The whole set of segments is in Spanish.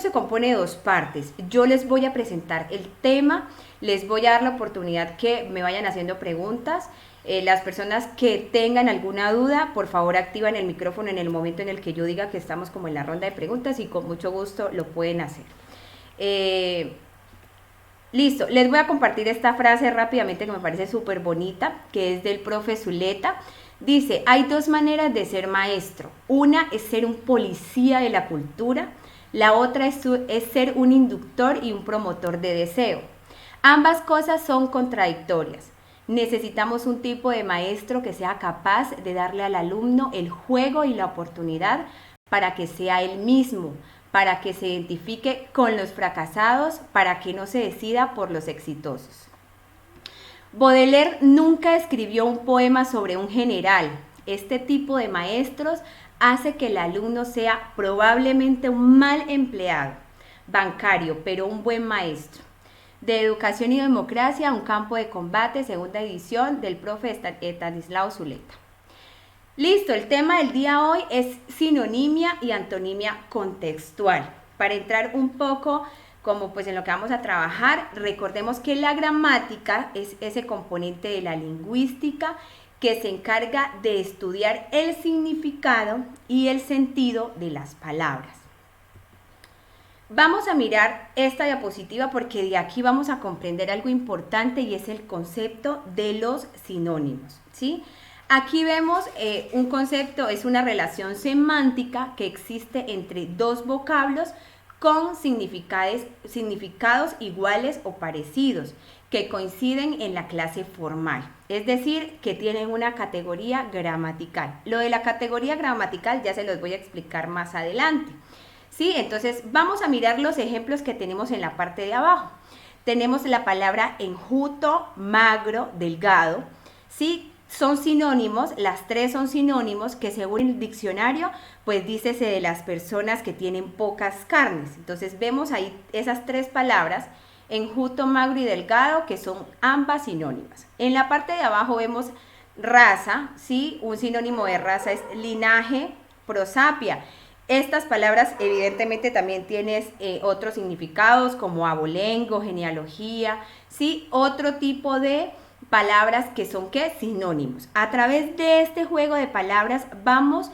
se compone de dos partes. Yo les voy a presentar el tema, les voy a dar la oportunidad que me vayan haciendo preguntas. Las personas que tengan alguna duda, por favor activan el micrófono en el momento en el que yo diga que estamos como en la ronda de preguntas y con mucho gusto lo pueden hacer. Listo, les voy a compartir esta frase rápidamente que me parece súper bonita, que es del profe Zuleta. Dice, hay dos maneras de ser maestro. Una es ser un policía de la cultura, la otra es ser un inductor y un promotor de deseo. Ambas cosas son contradictorias. Necesitamos un tipo de maestro que sea capaz de darle al alumno el juego y la oportunidad para que sea él mismo, para que se identifique con los fracasados, para que no se decida por los exitosos. Baudelaire nunca escribió un poema sobre un general. Este tipo de maestros hace que el alumno sea probablemente un mal empleado, bancario, pero un buen maestro. De Educación y Democracia, un campo de combate, segunda edición del profe Estanislao Zuleta. Listo, el tema del día hoy es sinonimia y antonimia contextual. Para entrar un poco como pues en lo que vamos a trabajar, recordemos que la gramática es ese componente de la lingüística que se encarga de estudiar el significado y el sentido de las palabras. Vamos a mirar esta diapositiva porque de aquí vamos a comprender algo importante y es el concepto de los sinónimos, ¿sí? Aquí vemos un concepto, es una relación semántica que existe entre dos vocablos con significados iguales o parecidos, que coinciden en la clase formal, es decir, que tienen una categoría gramatical. Lo de la categoría gramatical ya se los voy a explicar más adelante. ¿Sí? Entonces vamos a mirar los ejemplos que tenemos en la parte de abajo. Tenemos la palabra enjuto, magro, delgado, ¿sí? Son sinónimos, las tres son sinónimos que según el diccionario, pues dícese de las personas que tienen pocas carnes. Entonces vemos ahí esas tres palabras, enjuto, magro y delgado, que son ambas sinónimas. En la parte de abajo vemos raza, ¿sí? Un sinónimo de raza es linaje, prosapia. Estas palabras evidentemente también tienen otros significados como abolengo, genealogía, ¿sí? Otro tipo de palabras que son ¿qué? Sinónimos. A través de este juego de palabras vamos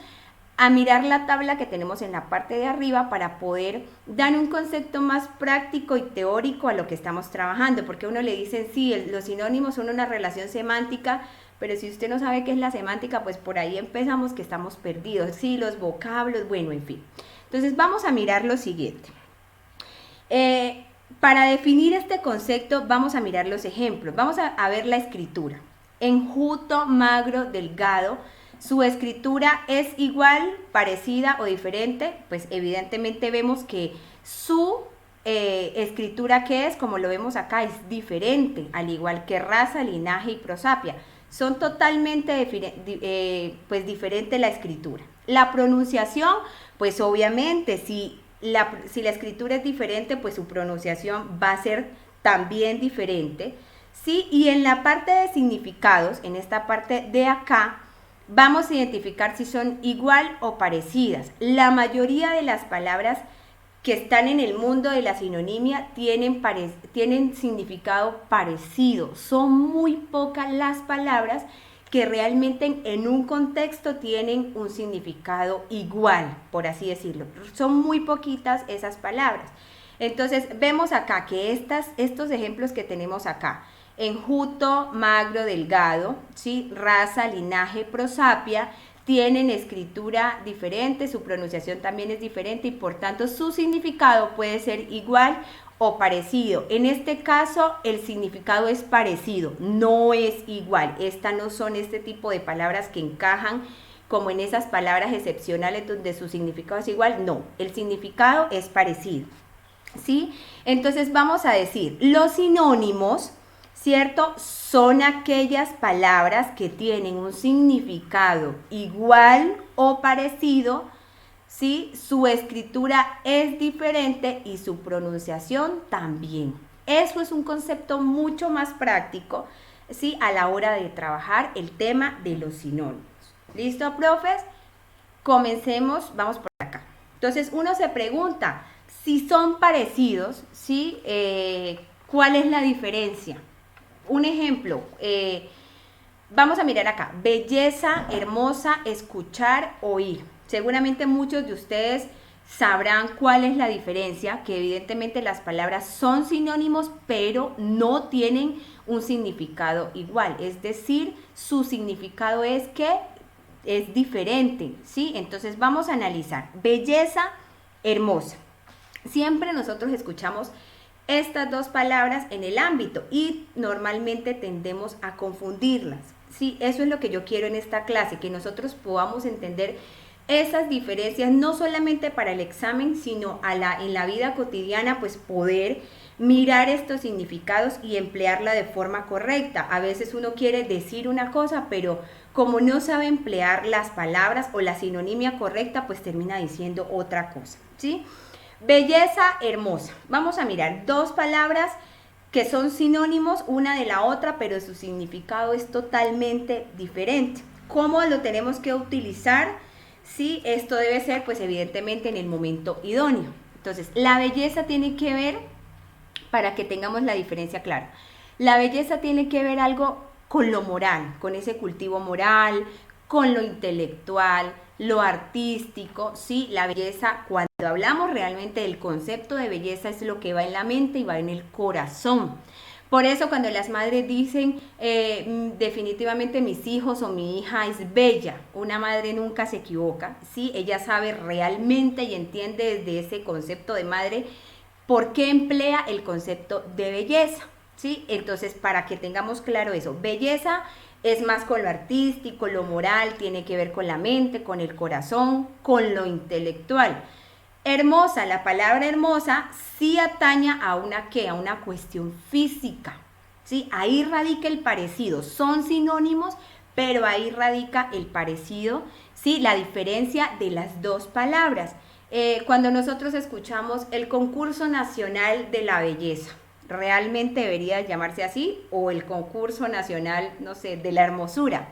a mirar la tabla que tenemos en la parte de arriba para poder dar un concepto más práctico y teórico a lo que estamos trabajando, porque uno le dice, sí, los sinónimos son una relación semántica, pero si usted no sabe qué es la semántica, pues por ahí empezamos que estamos perdidos, sí, los vocablos, bueno, en fin. Entonces vamos a mirar lo siguiente. Para definir este concepto vamos a mirar los ejemplos, vamos a ver la escritura. Enjuto, magro, delgado, ¿su escritura es igual, parecida o diferente? Pues evidentemente vemos que su escritura que es, como lo vemos acá, es diferente, al igual que raza, linaje y prosapia. Son totalmente pues diferente la escritura. La pronunciación, pues obviamente si la escritura es diferente, pues su pronunciación va a ser también diferente, ¿sí? Y en la parte de significados, en esta parte de acá, vamos a identificar si son igual o parecidas. La mayoría de las palabras que están en el mundo de la sinonimia tienen significado parecido. Son muy pocas las palabras que realmente en un contexto tienen un significado igual, por así decirlo. Son muy poquitas esas palabras. Entonces vemos acá que estos ejemplos que tenemos acá, enjuto, magro, delgado, ¿sí? Raza, linaje, prosapia, tienen escritura diferente, su pronunciación también es diferente y por tanto su significado puede ser igual o parecido. En este caso el significado es parecido, no es igual. Estas no son este tipo de palabras que encajan como en esas palabras excepcionales donde su significado es igual, no, el significado es parecido, ¿sí? Entonces vamos a decir, los sinónimos, ¿cierto? Son aquellas palabras que tienen un significado igual o parecido, ¿sí? Su escritura es diferente y su pronunciación también. Eso es un concepto mucho más práctico, ¿sí? A la hora de trabajar el tema de los sinónimos. ¿Listo, profes? Comencemos, vamos por acá. Entonces uno se pregunta, Si son parecidos, ¿sí? ¿Cuál es la diferencia? Un ejemplo, vamos a mirar acá, belleza, hermosa, escuchar, oír. Seguramente muchos de ustedes sabrán cuál es la diferencia, que evidentemente las palabras son sinónimos, pero no tienen un significado igual. Es decir, su significado es que es diferente, ¿sí? Entonces vamos a analizar. Belleza, hermosa. Siempre nosotros escuchamos estas dos palabras en el ámbito y normalmente tendemos a confundirlas. Sí, eso es lo que yo quiero en esta clase, que nosotros podamos entender esas diferencias, no solamente para el examen, sino en la vida cotidiana, pues poder mirar estos significados y emplearla de forma correcta. A veces uno quiere decir una cosa, pero como no sabe emplear las palabras o la sinonimia correcta, pues termina diciendo otra cosa, ¿sí? Belleza, hermosa. Vamos a mirar dos palabras que son sinónimos una de la otra, pero su significado es totalmente diferente. ¿Cómo lo tenemos que utilizar? Sí, esto debe ser, pues evidentemente en el momento idóneo. Entonces, la belleza tiene que ver, para que tengamos la diferencia clara, la belleza tiene que ver algo con lo moral, con ese cultivo moral, con lo intelectual, lo artístico, ¿sí? La belleza, cuando hablamos realmente del concepto de belleza, es lo que va en la mente y va en el corazón. Por eso cuando las madres dicen definitivamente mis hijos o mi hija es bella, una madre nunca se equivoca, ¿sí? Ella sabe realmente y entiende desde ese concepto de madre por qué emplea el concepto de belleza, ¿sí? Entonces, para que tengamos claro eso, belleza es más con lo artístico, lo moral, tiene que ver con la mente, con el corazón, con lo intelectual. Hermosa, la palabra hermosa sí ataña a una ¿qué? A una cuestión física, ¿sí? Ahí radica el parecido, son sinónimos, pero ahí radica el parecido, ¿sí? La diferencia de las dos palabras. Cuando nosotros escuchamos el concurso nacional de la belleza, realmente debería llamarse así, o el concurso nacional, no sé, de la hermosura.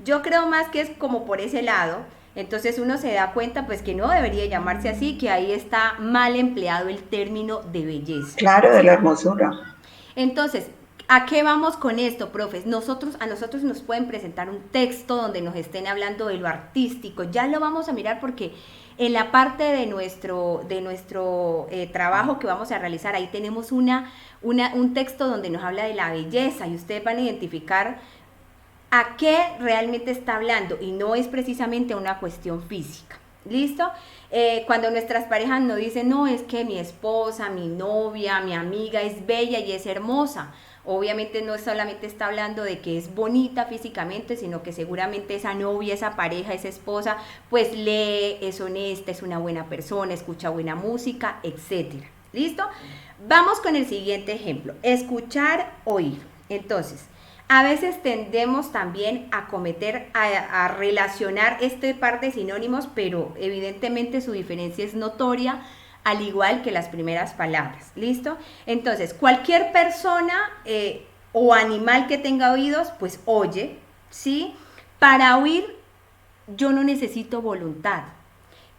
Yo creo más que es como por ese lado. Entonces uno se da cuenta pues que no debería llamarse así, que ahí está mal empleado el término de belleza. Claro, de la hermosura. Entonces, ¿a qué vamos con esto, profes? A nosotros nos pueden presentar un texto donde nos estén hablando de lo artístico. Ya lo vamos a mirar porque en la parte de nuestro trabajo que vamos a realizar, ahí tenemos un texto donde nos habla de la belleza y ustedes van a identificar a qué realmente está hablando y no es precisamente una cuestión física. ¿Listo? Cuando nuestras parejas nos dicen, no, es que mi esposa, mi novia, mi amiga es bella y es hermosa. Obviamente no solamente está hablando de que es bonita físicamente, sino que seguramente esa novia, esa pareja, esa esposa, pues lee, es honesta, es una buena persona, escucha buena música, etc. ¿Listo? Vamos con el siguiente ejemplo. Escuchar, oír. Entonces, a veces tendemos también a relacionar este par de sinónimos, pero evidentemente su diferencia es notoria, al igual que las primeras palabras. ¿Listo? Entonces, cualquier persona o animal que tenga oídos, pues oye, ¿sí? Para oír, yo no necesito voluntad.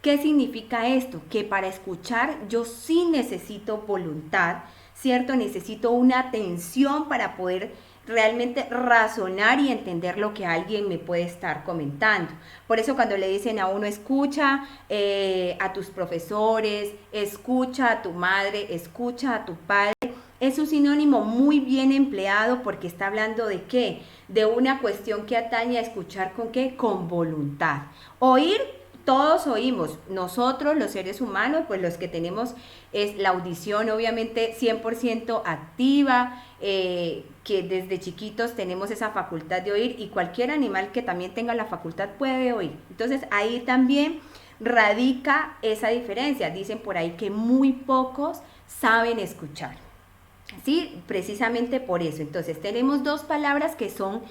¿Qué significa esto? Que para escuchar yo sí necesito voluntad, ¿cierto? Necesito una atención para poder realmente razonar y entender lo que alguien me puede estar comentando. Por eso cuando le dicen a uno, escucha a tus profesores, escucha a tu madre, escucha a tu padre, es un sinónimo muy bien empleado porque está hablando de ¿qué? De una cuestión que atañe a escuchar con ¿qué? Con voluntad. Oír, todos oímos, nosotros los seres humanos, pues los que tenemos es la audición obviamente 100% activa, que desde chiquitos tenemos esa facultad de oír y cualquier animal que también tenga la facultad puede oír. Entonces ahí también radica esa diferencia. Dicen por ahí que muy pocos saben escuchar. Sí, precisamente por eso. Entonces tenemos dos palabras que son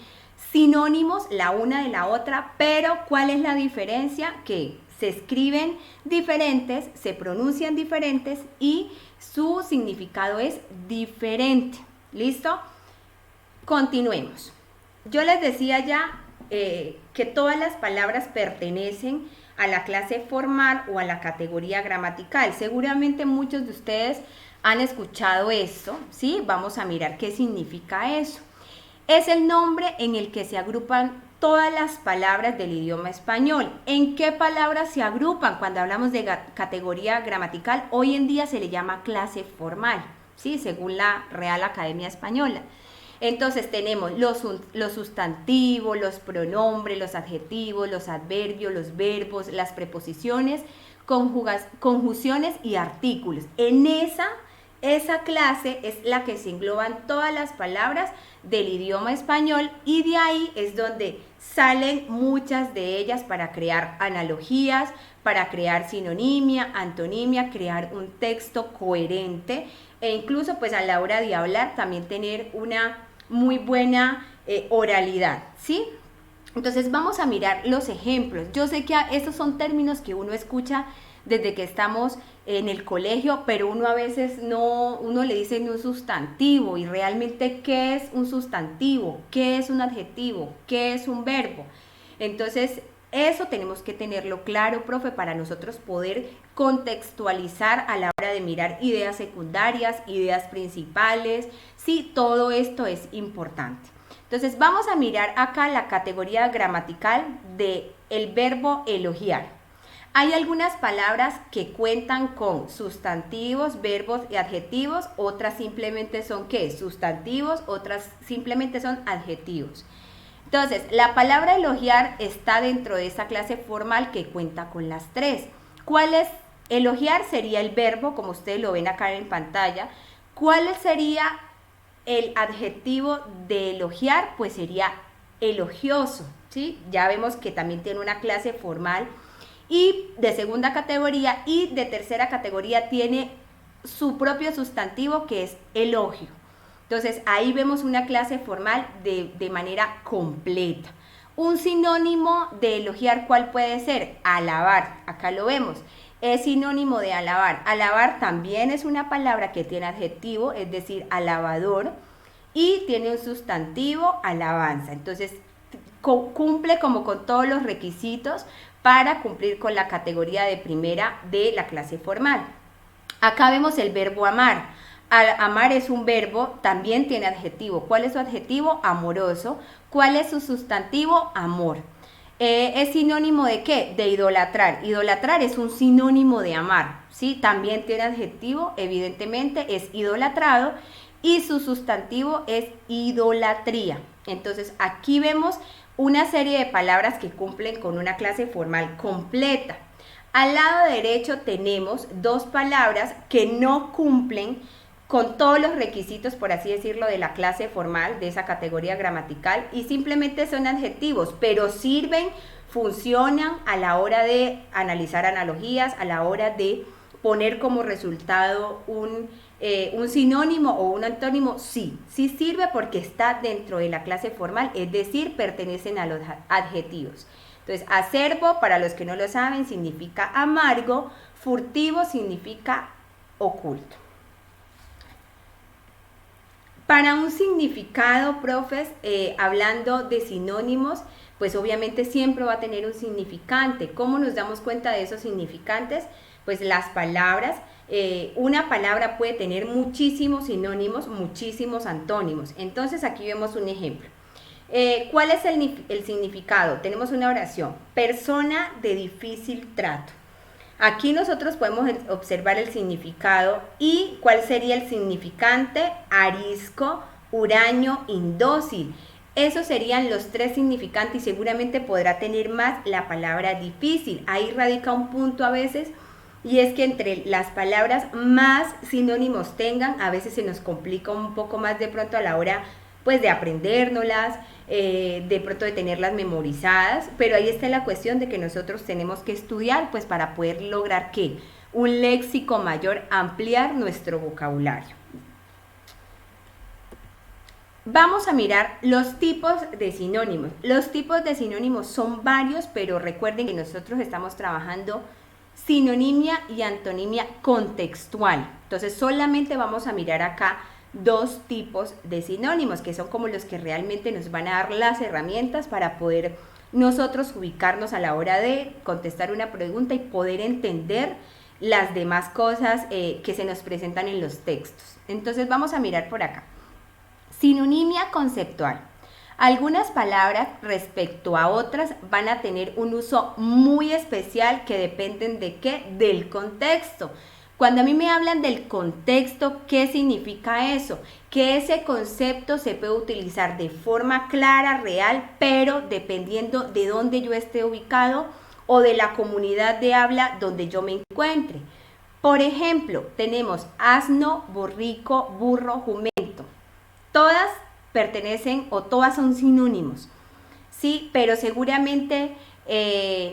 sinónimos la una de la otra, pero ¿cuál es la diferencia? Que se escriben diferentes, se pronuncian diferentes y su significado es diferente. ¿Listo? Continuemos. Yo les decía ya que todas las palabras pertenecen a la clase formal o a la categoría gramatical. Seguramente muchos de ustedes han escuchado esto, ¿sí? Vamos a mirar qué significa eso. Es el nombre en el que se agrupan todas las palabras del idioma español. ¿En qué palabras se agrupan? Cuando hablamos de categoría gramatical, hoy en día se le llama clase formal, ¿sí? Según la Real Academia Española. Entonces tenemos los sustantivos, los pronombres, los adjetivos, los adverbios, los verbos, las preposiciones, conjunciones y artículos. En esa clase es la que se engloban todas las palabras del idioma español y de ahí es donde salen muchas de ellas para crear analogías, para crear sinonimia, antonimia, crear un texto coherente e incluso pues a la hora de hablar también tener una muy buena oralidad, ¿sí? Entonces vamos a mirar los ejemplos. Yo sé que estos son términos que uno escucha desde que estamos en el colegio, pero uno a veces uno le dice un sustantivo y realmente ¿qué es un sustantivo? ¿Qué es un adjetivo? ¿Qué es un verbo? Entonces eso tenemos que tenerlo claro, profe, para nosotros poder contextualizar a la hora de mirar ideas secundarias, ideas principales, sí, todo esto es importante. Entonces vamos a mirar acá la categoría gramatical del verbo elogiar. Hay algunas palabras que cuentan con sustantivos, verbos y adjetivos, otras simplemente son ¿qué? Sustantivos, otras simplemente son adjetivos. Entonces, la palabra elogiar está dentro de esa clase formal que cuenta con las tres. ¿Cuál es? Elogiar sería el verbo, como ustedes lo ven acá en pantalla. ¿Cuál sería el adjetivo de elogiar? Pues sería elogioso, ¿sí? Ya vemos que también tiene una clase formal y de segunda categoría y de tercera categoría tiene su propio sustantivo que es elogio. Entonces ahí vemos una clase formal de manera completa. Un sinónimo de elogiar, ¿cuál puede ser? Alabar, acá lo vemos. Es sinónimo de alabar. Alabar también es una palabra que tiene adjetivo, es decir, alabador, y tiene un sustantivo, alabanza. Entonces cumple como con todos los requisitos para cumplir con la categoría de primera de la clase formal. Acá vemos el verbo amar. Amar es un verbo, también tiene adjetivo. ¿Cuál es su adjetivo? Amoroso. ¿Cuál es su sustantivo? Amor. ¿Es sinónimo de qué? De idolatrar. Idolatrar es un sinónimo de amar, ¿sí? También tiene adjetivo, evidentemente es idolatrado y su sustantivo es idolatría. Entonces aquí vemos una serie de palabras que cumplen con una clase formal completa. Al lado derecho tenemos dos palabras que no cumplen con todos los requisitos, por así decirlo, de la clase formal, de esa categoría gramatical, y simplemente son adjetivos, pero sirven, funcionan a la hora de analizar analogías, a la hora de poner como resultado un sinónimo o un antónimo. Sí sirve porque está dentro de la clase formal, es decir, pertenecen a los adjetivos. Entonces, acerbo, para los que no lo saben, significa amargo, furtivo significa oculto. Para un significado, profes, hablando de sinónimos, pues obviamente siempre va a tener un significante. ¿Cómo nos damos cuenta de esos significantes? Pues las palabras, una palabra puede tener muchísimos sinónimos, muchísimos antónimos. Entonces aquí vemos un ejemplo. ¿Cuál es el significado? Tenemos una oración, persona de difícil trato. Aquí nosotros podemos observar el significado y cuál sería el significante: arisco, huraño, indócil. Esos serían los tres significantes y seguramente podrá tener más la palabra difícil. Ahí radica un punto a veces, y es que entre las palabras más sinónimos tengan, a veces se nos complica un poco más de pronto a la hora pues de aprendérnoslas, de pronto de tenerlas memorizadas, pero ahí está la cuestión de que nosotros tenemos que estudiar pues para poder lograr ¿qué? Un léxico mayor, ampliar nuestro vocabulario. Vamos a mirar los tipos de sinónimos. Los tipos de sinónimos son varios, pero recuerden que nosotros estamos trabajando sinonimia y antonimia contextual. Entonces solamente vamos a mirar acá dos tipos de sinónimos, que son como los que realmente nos van a dar las herramientas para poder nosotros ubicarnos a la hora de contestar una pregunta y poder entender las demás cosas que se nos presentan en los textos. Entonces vamos a mirar por acá. Sinonimia conceptual. Algunas palabras respecto a otras van a tener un uso muy especial que dependen de ¿qué? Del contexto. Cuando a mí me hablan del contexto, ¿qué significa eso? Que ese concepto se puede utilizar de forma clara, real, pero dependiendo de dónde yo esté ubicado o de la comunidad de habla donde yo me encuentre. Por ejemplo, tenemos asno, borrico, burro, jumento. Todas pertenecen o todas son sinónimos, ¿sí? Pero seguramente,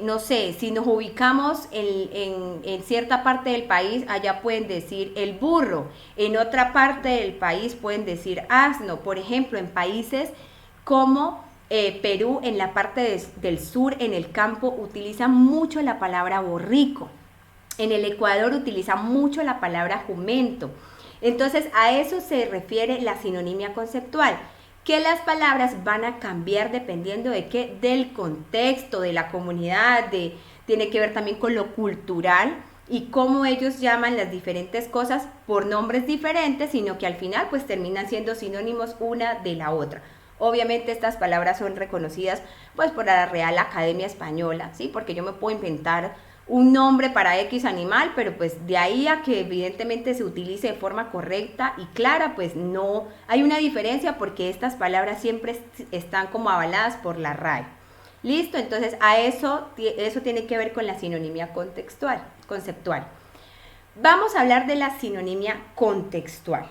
no sé, si nos ubicamos en cierta parte del país, allá pueden decir el burro, en otra parte del país pueden decir asno. Por ejemplo, en países como Perú, en la parte del sur, en el campo, utilizan mucho la palabra borrico. En el Ecuador utilizan mucho la palabra jumento. Entonces, a eso se refiere la sinonimia conceptual, que las palabras van a cambiar dependiendo de qué, del contexto, de la comunidad, tiene que ver también con lo cultural y cómo ellos llaman las diferentes cosas por nombres diferentes, sino que al final pues terminan siendo sinónimos una de la otra. Obviamente estas palabras son reconocidas pues por la Real Academia Española, ¿sí? Porque yo me puedo inventar un nombre para X animal, pero pues de ahí a que evidentemente se utilice de forma correcta y clara, pues no hay una diferencia porque estas palabras siempre están como avaladas por la RAE. ¿Listo? Entonces a eso tiene que ver con la sinonimia conceptual. Vamos a hablar de la sinonimia contextual.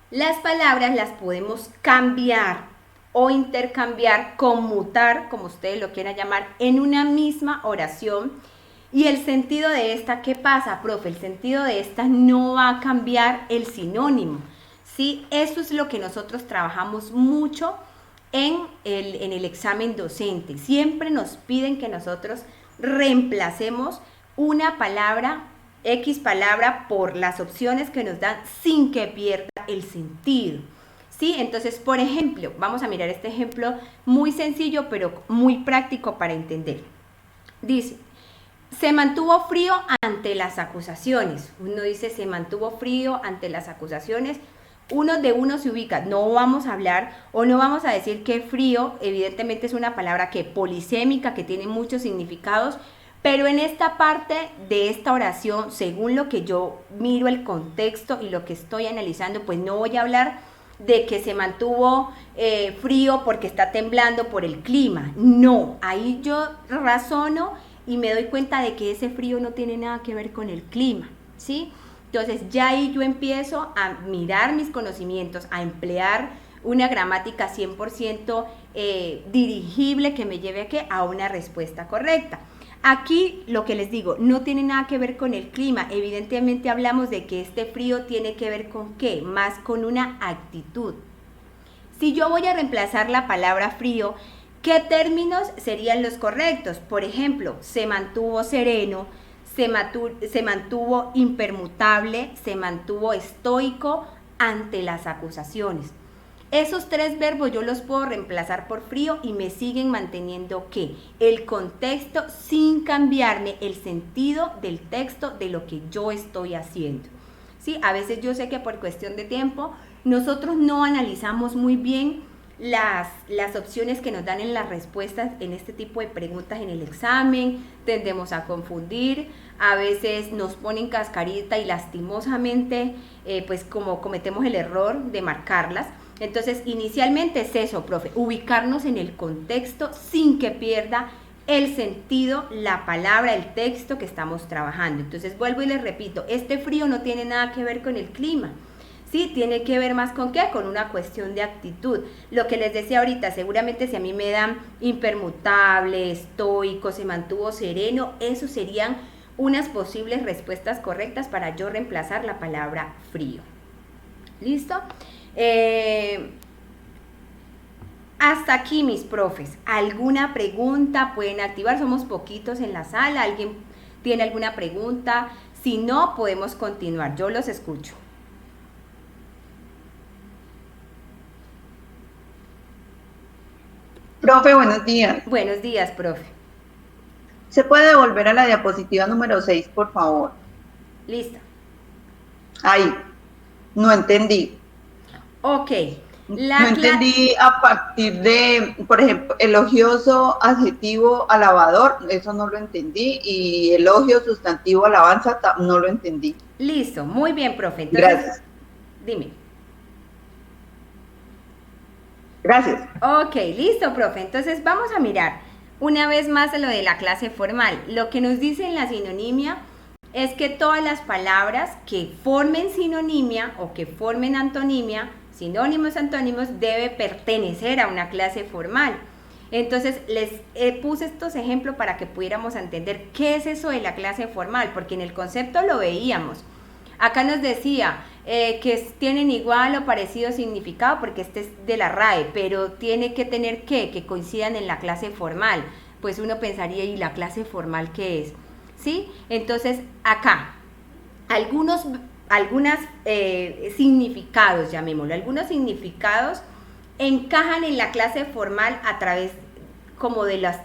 Las palabras las podemos cambiar o intercambiar, conmutar, como ustedes lo quieran llamar, en una misma oración. Y el sentido de esta, ¿qué pasa, profe? El sentido de esta no va a cambiar el sinónimo, ¿sí? Eso es lo que nosotros trabajamos mucho en el examen docente. Siempre nos piden que nosotros reemplacemos una palabra, X palabra, por las opciones que nos dan sin que pierda el sentido, ¿sí? Entonces, por ejemplo, vamos a mirar este ejemplo muy sencillo, pero muy práctico para entender. Dice, se mantuvo frío ante las acusaciones. Uno dice, se mantuvo frío ante las acusaciones. Uno se ubica. No vamos a hablar o no vamos a decir que frío, evidentemente es una palabra que polisémica, que tiene muchos significados, pero en esta parte de esta oración, según lo que yo miro el contexto y lo que estoy analizando, pues no voy a hablar de que se mantuvo frío porque está temblando por el clima. No, ahí yo razono y me doy cuenta de que ese frío no tiene nada que ver con el clima, ¿sí? Entonces ya ahí yo empiezo a mirar mis conocimientos, a emplear una gramática 100% dirigible que me lleve a ¿qué? A una respuesta correcta. Aquí lo que les digo, no tiene nada que ver con el clima, evidentemente hablamos de que este frío tiene que ver con ¿qué? Más con una actitud. Si yo voy a reemplazar la palabra frío, ¿qué términos serían los correctos? Por ejemplo, se mantuvo sereno, se mantuvo impermutable, se mantuvo estoico ante las acusaciones. Esos tres verbos yo los puedo reemplazar por frío y me siguen manteniendo ¿qué? El contexto sin cambiarme el sentido del texto de lo que yo estoy haciendo, ¿sí? A veces yo sé que por cuestión de tiempo nosotros no analizamos muy bien las opciones que nos dan en las respuestas en este tipo de preguntas en el examen, tendemos a confundir, a veces nos ponen cascarita y lastimosamente pues como cometemos el error de marcarlas. Entonces inicialmente es eso, profe, ubicarnos en el contexto sin que pierda el sentido, la palabra, el texto que estamos trabajando. Entonces vuelvo y les repito, este frío no tiene nada que ver con el clima. Sí, tiene que ver más con ¿qué? Con una cuestión de actitud. Lo que les decía ahorita, seguramente si a mí me dan impermutable, estoico, se mantuvo sereno, esos serían unas posibles respuestas correctas para yo reemplazar la palabra frío. ¿Listo? Hasta aquí, mis profes. ¿Alguna pregunta? Pueden activar, somos poquitos en la sala. ¿Alguien tiene alguna pregunta? Si no, podemos continuar. Yo los escucho. Profe, buenos días. Buenos días, profe. ¿Se puede volver a la diapositiva número 6, por favor? Listo. Ahí, no entendí. Ok. No La clase... entendí a partir de, por ejemplo, elogioso, adjetivo, alabador, eso no lo entendí. Y elogio, sustantivo, alabanza, no lo entendí. Listo. Muy bien, profe. Entonces, Gracias. dime. Gracias. Ok, listo, profe. Entonces vamos a mirar una vez más lo de la clase formal. Lo que nos dice en la sinonimia es que todas las palabras que formen sinonimia o que formen antonimia, sinónimos, antónimos, debe pertenecer a una clase formal. Entonces les puse estos ejemplos para que pudiéramos entender qué es eso de la clase formal, porque en el concepto lo veíamos. Acá nos decía que tienen igual o parecido significado porque este es de la RAE, pero tiene que tener que coincidan en la clase formal. Pues uno pensaría, ¿y la clase formal qué es? ¿Sí? Entonces, acá, algunos significados, llamémoslo, algunos significados encajan en la clase formal a través como de los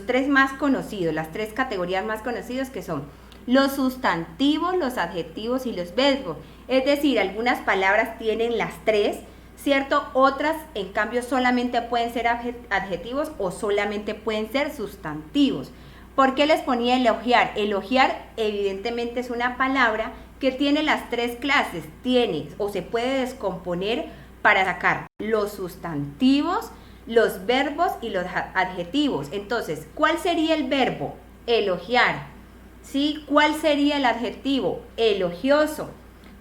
tres más conocidos, las tres categorías más conocidas que son los sustantivos, los adjetivos y los verbos. Es decir, algunas palabras tienen las tres, ¿cierto? Otras, en cambio, solamente pueden ser adjetivos o solamente pueden ser sustantivos. ¿Por qué les ponía elogiar? Elogiar, evidentemente, es una palabra que tiene las tres clases. Tiene o se puede descomponer para sacar los sustantivos, los verbos y los adjetivos. Entonces, ¿cuál sería el verbo? Elogiar. ¿Sí? ¿Cuál sería el adjetivo? Elogioso.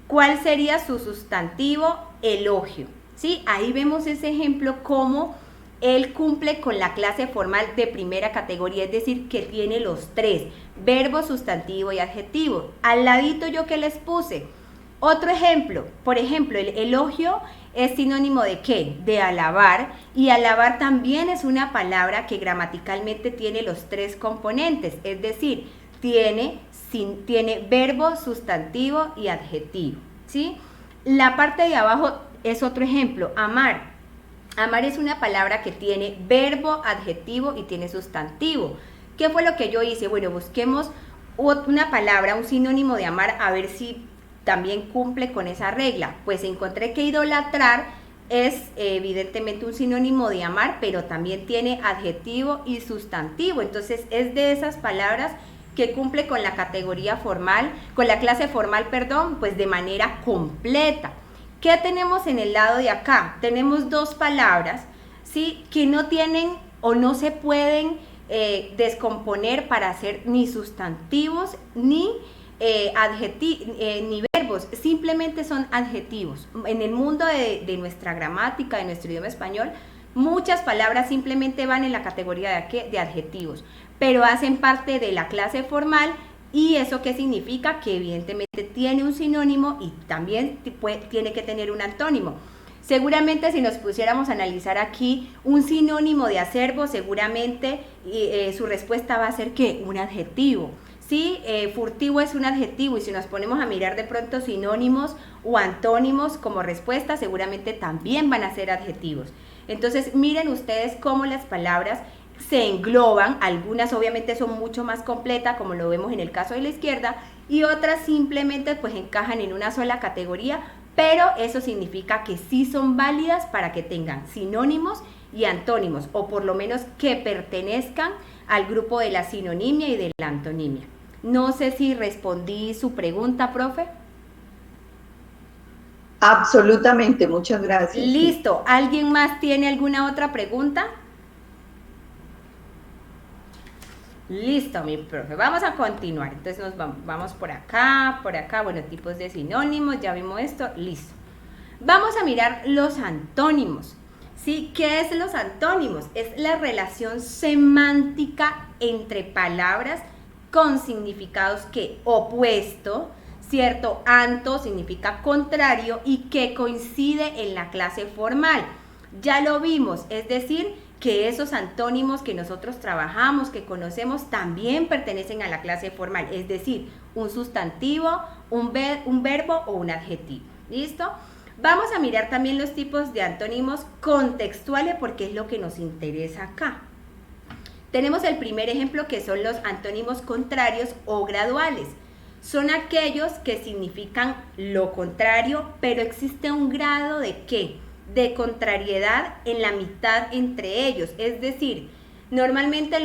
¿Cuál sería su sustantivo? Elogio. ¿Sí? Ahí vemos ese ejemplo cómo él cumple con la clase formal de primera categoría, es decir, que tiene los tres, verbo, sustantivo y adjetivo. Al ladito yo que les puse. Otro ejemplo, por ejemplo, el elogio es sinónimo de ¿qué? De alabar, y alabar también es una palabra que gramaticalmente tiene los tres componentes, es decir, tiene verbo, sustantivo y adjetivo, ¿sí? La parte de abajo es otro ejemplo, amar. Amar es una palabra que tiene verbo, adjetivo y tiene sustantivo. ¿Qué fue lo que yo hice? Bueno, busquemos una palabra, un sinónimo de amar, a ver si también cumple con esa regla. Pues encontré que idolatrar es evidentemente un sinónimo de amar, pero también tiene adjetivo y sustantivo. Entonces es de esas palabras que cumple con la categoría formal, con la clase formal, perdón, pues de manera completa. ¿Qué tenemos en el lado de acá? Tenemos dos palabras, ¿sí? Que no tienen o no se pueden descomponer para hacer ni sustantivos ni ni verbos, simplemente son adjetivos. En el mundo de nuestra gramática, de nuestro idioma español, muchas palabras simplemente van en la categoría de adjetivos, pero hacen parte de la clase formal. ¿Y eso qué significa? Que evidentemente tiene un sinónimo y también tiene que tener un antónimo. Seguramente si nos pusiéramos a analizar aquí un sinónimo de acervo, seguramente su respuesta va a ser ¿qué? Un adjetivo. ¿Sí? Furtivo es un adjetivo, y si nos ponemos a mirar de pronto sinónimos o antónimos como respuesta, seguramente también van a ser adjetivos. Entonces miren ustedes cómo las palabras se engloban, algunas obviamente son mucho más completas, como lo vemos en el caso de la izquierda, y otras simplemente pues encajan en una sola categoría, pero eso significa que sí son válidas para que tengan sinónimos y antónimos, o por lo menos que pertenezcan al grupo de la sinonimia y de la antonimia. No sé si respondí su pregunta, profe. Absolutamente, muchas gracias. Listo. Sí. ¿Alguien más tiene alguna otra pregunta? Listo, mi profe. Vamos a continuar. Entonces nos vamos por acá. Bueno, tipos de sinónimos, ya vimos esto. Listo. Vamos a mirar los antónimos. ¿Sí? ¿Qué es los antónimos? Es la relación semántica entre palabras con significados que opuesto, ¿cierto? Anto significa contrario y que coincide en la clase formal. Ya lo vimos, es decir, que esos antónimos que nosotros trabajamos, que conocemos, también pertenecen a la clase formal, es decir, un sustantivo, un verbo o un adjetivo. ¿Listo? Vamos a mirar también los tipos de antónimos contextuales porque es lo que nos interesa acá. Tenemos el primer ejemplo que son los antónimos contrarios o graduales. Son aquellos que significan lo contrario, pero existe un grado de ¿qué? De contrariedad en la mitad entre ellos. Es decir, normalmente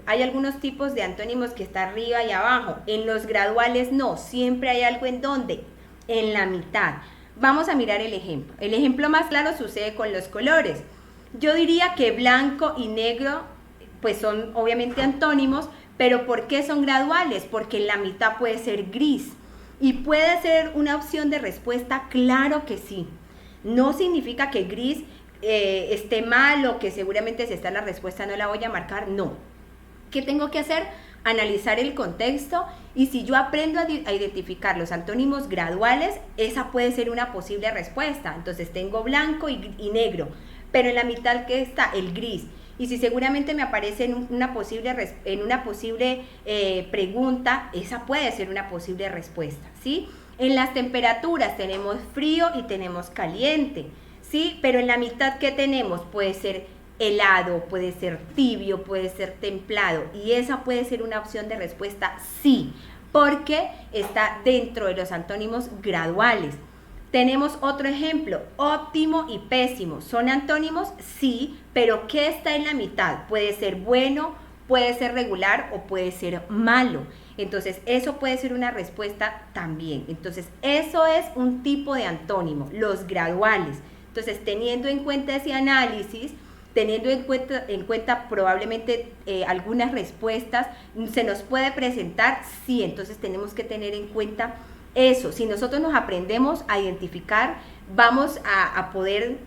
hay algunos tipos de antónimos que está arriba y abajo. En los graduales no, siempre hay algo en donde, en la mitad. Vamos a mirar el ejemplo. El ejemplo más claro sucede con los colores. Yo diría que blanco y negro pues son obviamente antónimos, pero ¿por qué son graduales? Porque en la mitad puede ser gris. ¿Y puede ser una opción de respuesta? Claro que sí. No significa que gris esté mal o que seguramente si está en la respuesta no la voy a marcar, no. ¿Qué tengo que hacer? Analizar el contexto y si yo aprendo a identificar los antónimos graduales, esa puede ser una posible respuesta. Entonces tengo blanco y negro, pero en la mitad que está el gris. Y si seguramente me aparece en una posible pregunta, esa puede ser una posible respuesta, ¿sí? En las temperaturas tenemos frío y tenemos caliente, ¿sí? Pero en la mitad que tenemos puede ser helado, puede ser tibio, puede ser templado. Y esa puede ser una opción de respuesta sí, porque está dentro de los antónimos graduales. Tenemos otro ejemplo, óptimo y pésimo. ¿Son antónimos? Sí, pero ¿qué está en la mitad? Puede ser bueno, puede ser regular o puede ser malo. Entonces, eso puede ser una respuesta también. Entonces, eso es un tipo de antónimo, los graduales. Entonces, teniendo en cuenta ese análisis, teniendo en cuenta probablemente algunas respuestas, se nos puede presentar, sí, entonces tenemos que tener en cuenta eso. Si nosotros nos aprendemos a identificar, vamos a poder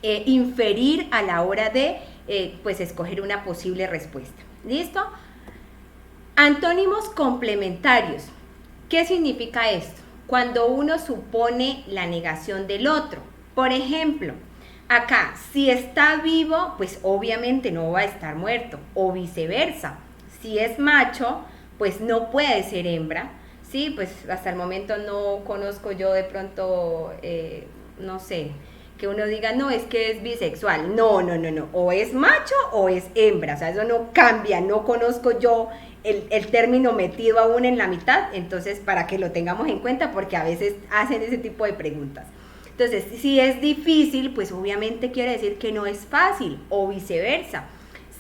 inferir a la hora de pues escoger una posible respuesta. ¿Listo? Antónimos complementarios. ¿Qué significa esto? Cuando uno supone la negación del otro. Por ejemplo, acá, si está vivo, pues obviamente no va a estar muerto, o viceversa. Si es macho, pues no puede ser hembra. Sí, pues hasta el momento no conozco yo de pronto, no sé, que uno diga, no, es que es bisexual. No, o es macho o es hembra, o sea, eso no cambia, no conozco yo el término metido aún en la mitad, entonces para que lo tengamos en cuenta porque a veces hacen ese tipo de preguntas. Entonces, si es difícil, pues obviamente quiere decir que no es fácil, o viceversa.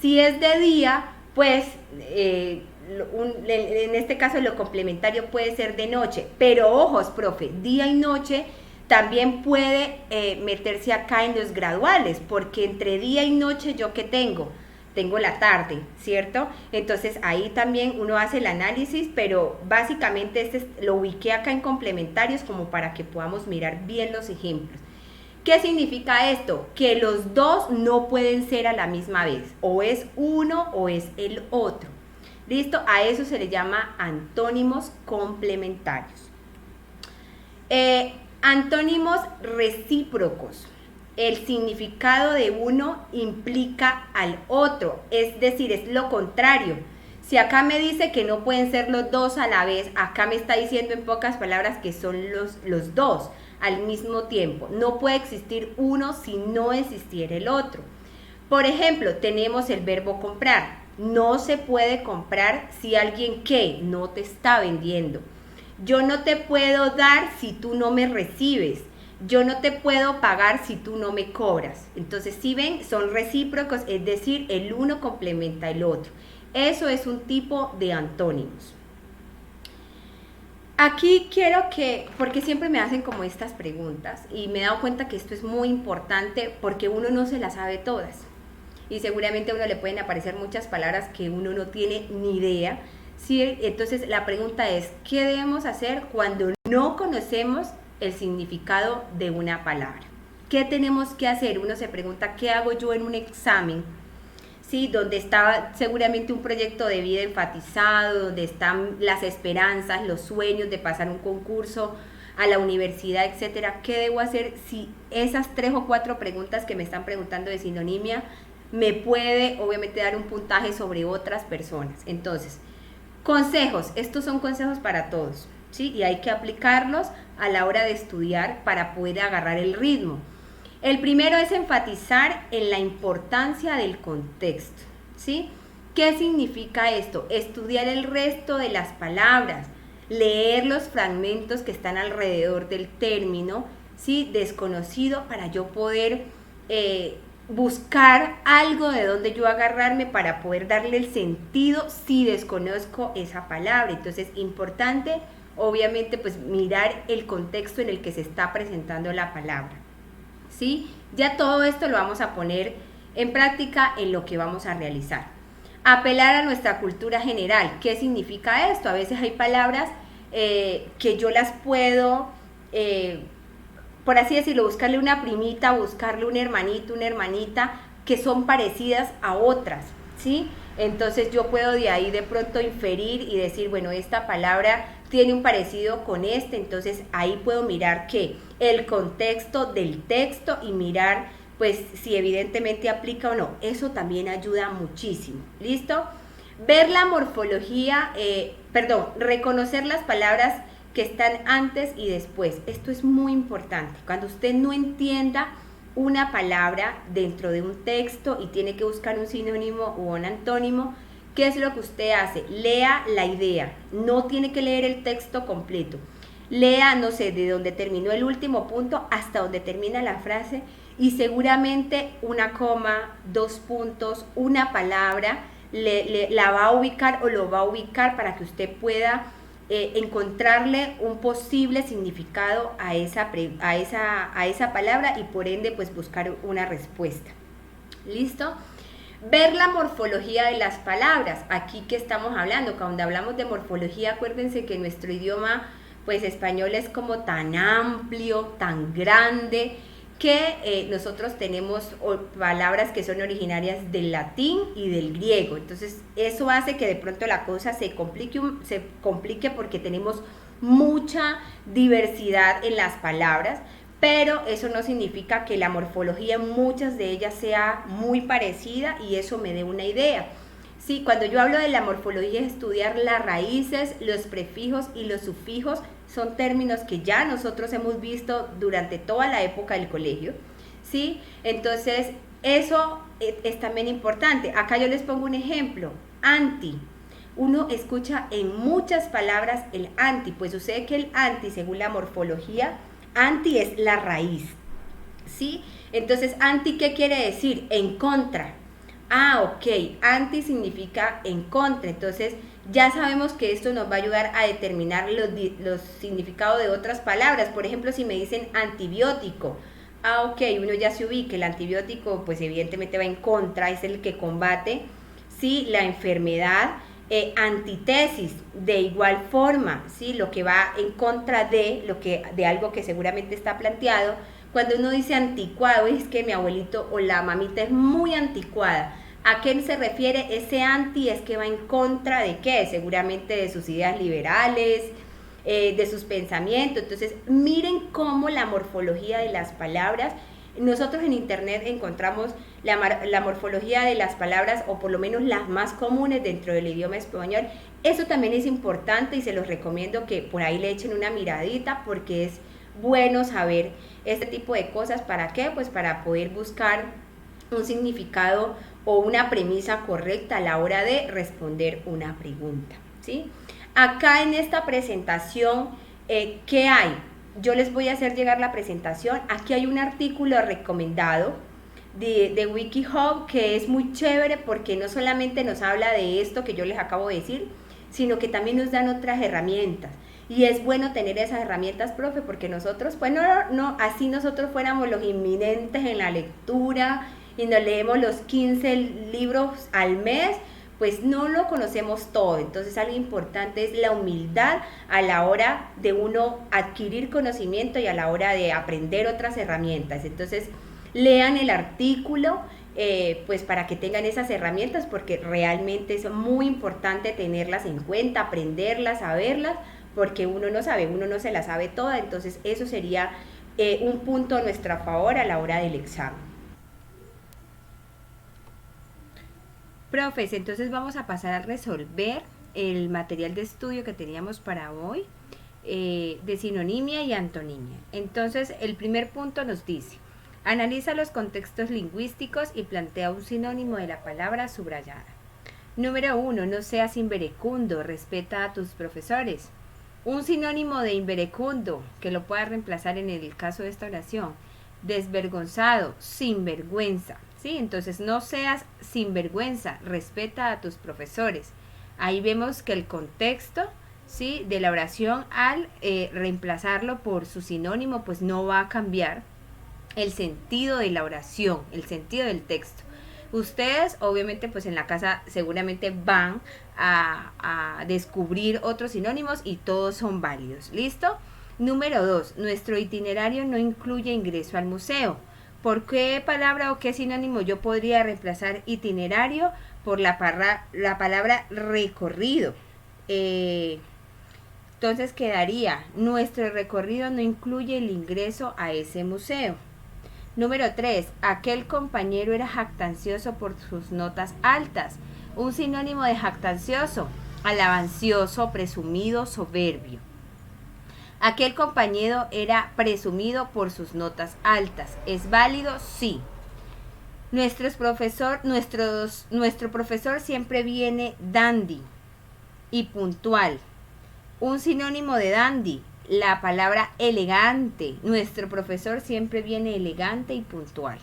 Si es de día, pues en este caso lo complementario puede ser de noche, pero ojos, profe, día y noche también puede meterse acá en los graduales, porque entre día y noche yo ¿qué tengo? Tengo la tarde, ¿cierto? Entonces ahí también uno hace el análisis, pero básicamente lo ubiqué acá en complementarios como para que podamos mirar bien los ejemplos. ¿Qué significa esto? Que los dos no pueden ser a la misma vez, o es uno o es el otro. ¿Listo? A eso se le llama antónimos complementarios. Antónimos recíprocos. El significado de uno implica al otro, es decir, es lo contrario. Si acá me dice que no pueden ser los dos a la vez, acá me está diciendo en pocas palabras que son los dos al mismo tiempo. No puede existir uno si no existiera el otro. Por ejemplo, tenemos el verbo comprar. No se puede comprar si alguien ¿qué? No te está vendiendo. Yo no te puedo dar si tú no me recibes. Yo no te puedo pagar si tú no me cobras. Entonces, si ven, son recíprocos, es decir, el uno complementa el otro. Eso es un tipo de antónimos. Aquí quiero porque siempre me hacen como estas preguntas y me he dado cuenta que esto es muy importante porque uno no se las sabe todas. Y seguramente a uno le pueden aparecer muchas palabras que uno no tiene ni idea. ¿Sí? Entonces, la pregunta es, ¿qué debemos hacer cuando no conocemos el significado de una palabra? ¿Qué tenemos que hacer? Uno se pregunta, ¿qué hago yo en un examen? ¿Sí? Donde está seguramente un proyecto de vida enfatizado, donde están las esperanzas, los sueños de pasar un concurso a la universidad, etcétera. ¿Qué debo hacer si esas 3 o 4 preguntas que me están preguntando de sinonimia me puede obviamente dar un puntaje sobre otras personas? Entonces, consejos, estos son consejos para todos, ¿sí? Y hay que aplicarlos a la hora de estudiar para poder agarrar el ritmo. El primero es enfatizar en la importancia del contexto, ¿sí? ¿Qué significa esto? Estudiar el resto de las palabras, leer los fragmentos que están alrededor del término, ¿sí? Desconocido, para yo poder buscar algo de donde yo agarrarme para poder darle el sentido si desconozco esa palabra. Entonces, importante, obviamente, pues mirar el contexto en el que se está presentando la palabra, ¿sí? Ya todo esto lo vamos a poner en práctica en lo que vamos a realizar. Apelar a nuestra cultura general. ¿Qué significa esto? A veces hay palabras que yo las puedo, por así decirlo, buscarle una primita, buscarle un hermanito, una hermanita, que son parecidas a otras, ¿sí? Entonces yo puedo de ahí de pronto inferir y decir, bueno, esta palabra tiene un parecido con este, entonces ahí puedo mirar que el contexto del texto y mirar pues si evidentemente aplica o no. Eso también ayuda muchísimo. ¿Listo? Ver la morfología, reconocer las palabras que están antes y después. Esto es muy importante. Cuando usted no entienda una palabra dentro de un texto y tiene que buscar un sinónimo u un antónimo, ¿qué es lo que usted hace? Lea la idea, no tiene que leer el texto completo. Lea, no sé, de donde terminó el último punto hasta donde termina la frase, y seguramente una coma, 2 puntos, una palabra la va a ubicar o lo va a ubicar para que usted pueda encontrarle un posible significado a esa palabra y por ende pues buscar una respuesta. ¿Listo? Ver la morfología de las palabras. Aquí que estamos hablando, cuando hablamos de morfología, acuérdense que nuestro idioma pues español es como tan amplio, tan grande, que nosotros tenemos palabras que son originarias del latín y del griego. Entonces eso hace que de pronto la cosa se complique porque tenemos mucha diversidad en las palabras, pero eso no significa que la morfología en muchas de ellas sea muy parecida y eso me dé una idea. Sí, cuando yo hablo de la morfología es estudiar las raíces, los prefijos y los sufijos. Son términos que ya nosotros hemos visto durante toda la época del colegio, ¿sí? Entonces, eso es también importante. Acá yo les pongo un ejemplo, anti. Uno escucha en muchas palabras el anti, pues sucede que el anti, según la morfología, anti es la raíz, ¿sí? Entonces, anti, ¿qué quiere decir? En contra. Ah, ok, anti significa en contra, entonces ya sabemos que esto nos va a ayudar a determinar los significados de otras palabras. Por ejemplo, si me dicen antibiótico, ah, ok, uno ya se ubica, el antibiótico pues evidentemente va en contra, es el que combate, ¿sí? La enfermedad. Antítesis, de igual forma, ¿sí? Lo que va en contra de algo que seguramente está planteado. Cuando uno dice anticuado, es que mi abuelito o la mamita es muy anticuada. ¿A qué se refiere ese anti? Es que va en contra de qué, seguramente de sus ideas liberales, de sus pensamientos. Entonces, miren cómo la morfología de las palabras, nosotros en internet encontramos la morfología de las palabras, o por lo menos las más comunes dentro del idioma español. Eso también es importante y se los recomiendo que por ahí le echen una miradita, porque es bueno saber este tipo de cosas. ¿Para qué? Pues para poder buscar un significado o una premisa correcta a la hora de responder una pregunta, ¿sí? Acá en esta presentación, ¿qué hay? Yo les voy a hacer llegar la presentación. Aquí hay un artículo recomendado de WikiHow que es muy chévere porque no solamente nos habla de esto que yo les acabo de decir, sino que también nos dan otras herramientas. Y es bueno tener esas herramientas, profe, porque nosotros, pues no, así nosotros fuéramos los inminentes en la lectura y nos leemos los 15 libros al mes, pues no lo conocemos todo. Entonces algo importante es la humildad a la hora de uno adquirir conocimiento y a la hora de aprender otras herramientas. Entonces lean el artículo, pues para que tengan esas herramientas, porque realmente es muy importante tenerlas en cuenta, aprenderlas, saberlas, porque uno no sabe, uno no se la sabe toda. Entonces eso sería un punto a nuestro favor a la hora del examen. Profes, entonces vamos a pasar a resolver el material de estudio que teníamos para hoy. de sinonimia y antonimia. Entonces, el primer punto nos dice, analiza los contextos lingüísticos y plantea un sinónimo de la palabra subrayada. Número 1, no seas inverecundo, respeta a tus profesores. Un sinónimo de inverecundo, que lo pueda reemplazar en el caso de esta oración, desvergonzado, sinvergüenza, ¿sí? Entonces, no seas sinvergüenza, respeta a tus profesores. Ahí vemos que el contexto, ¿sí?, de la oración, al reemplazarlo por su sinónimo, pues no va a cambiar el sentido de la oración, el sentido del texto. Ustedes, obviamente, pues en la casa seguramente van a descubrir otros sinónimos y todos son válidos. ¿Listo? Número 2. Nuestro itinerario no incluye ingreso al museo. ¿Por qué palabra o qué sinónimo yo podría reemplazar itinerario por la palabra recorrido? Entonces quedaría, nuestro recorrido no incluye el ingreso a ese museo. Número 3. Aquel compañero era jactancioso por sus notas altas. Un sinónimo de jactancioso, alabancioso, presumido, soberbio. Aquel compañero era presumido por sus notas altas. ¿Es válido? Sí. Nuestro profesor siempre viene dandy y puntual. Un sinónimo de dandy, la palabra elegante. Nuestro profesor siempre viene elegante y puntual.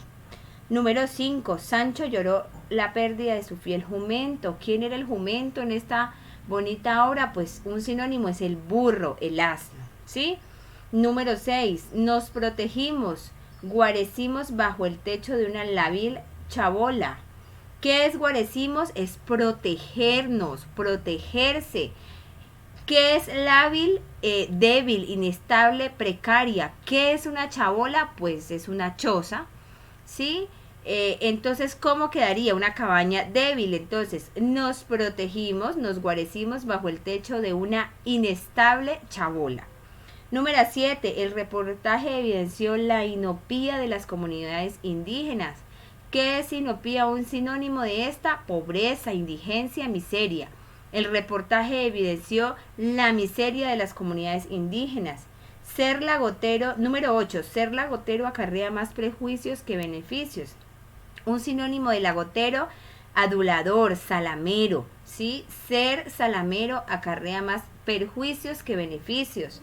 Número 5. Sancho lloró la pérdida de su fiel jumento. ¿Quién era el jumento en esta bonita obra? Pues un sinónimo es el burro, el asno, ¿sí? Número 6. Nos protegimos, guarecimos bajo el techo de una lábil chabola. ¿Qué es guarecimos? Es protegernos, protegerse. ¿Qué es lábil? Débil, inestable, precaria. ¿Qué es una chabola? Pues es una choza, ¿sí? Entonces, ¿cómo quedaría? Una cabaña débil. Entonces, nos protegimos, nos guarecimos bajo el techo de una inestable chabola. Número 7. El reportaje evidenció la inopía de las comunidades indígenas. ¿Qué es inopía? Un sinónimo de esta: pobreza, indigencia, miseria. El reportaje evidenció la miseria de las comunidades indígenas. Ser lagotero, número 8, ser lagotero acarrea más prejuicios que beneficios. Un sinónimo de lagotero: adulador, salamero, ¿sí? Ser salamero acarrea más perjuicios que beneficios.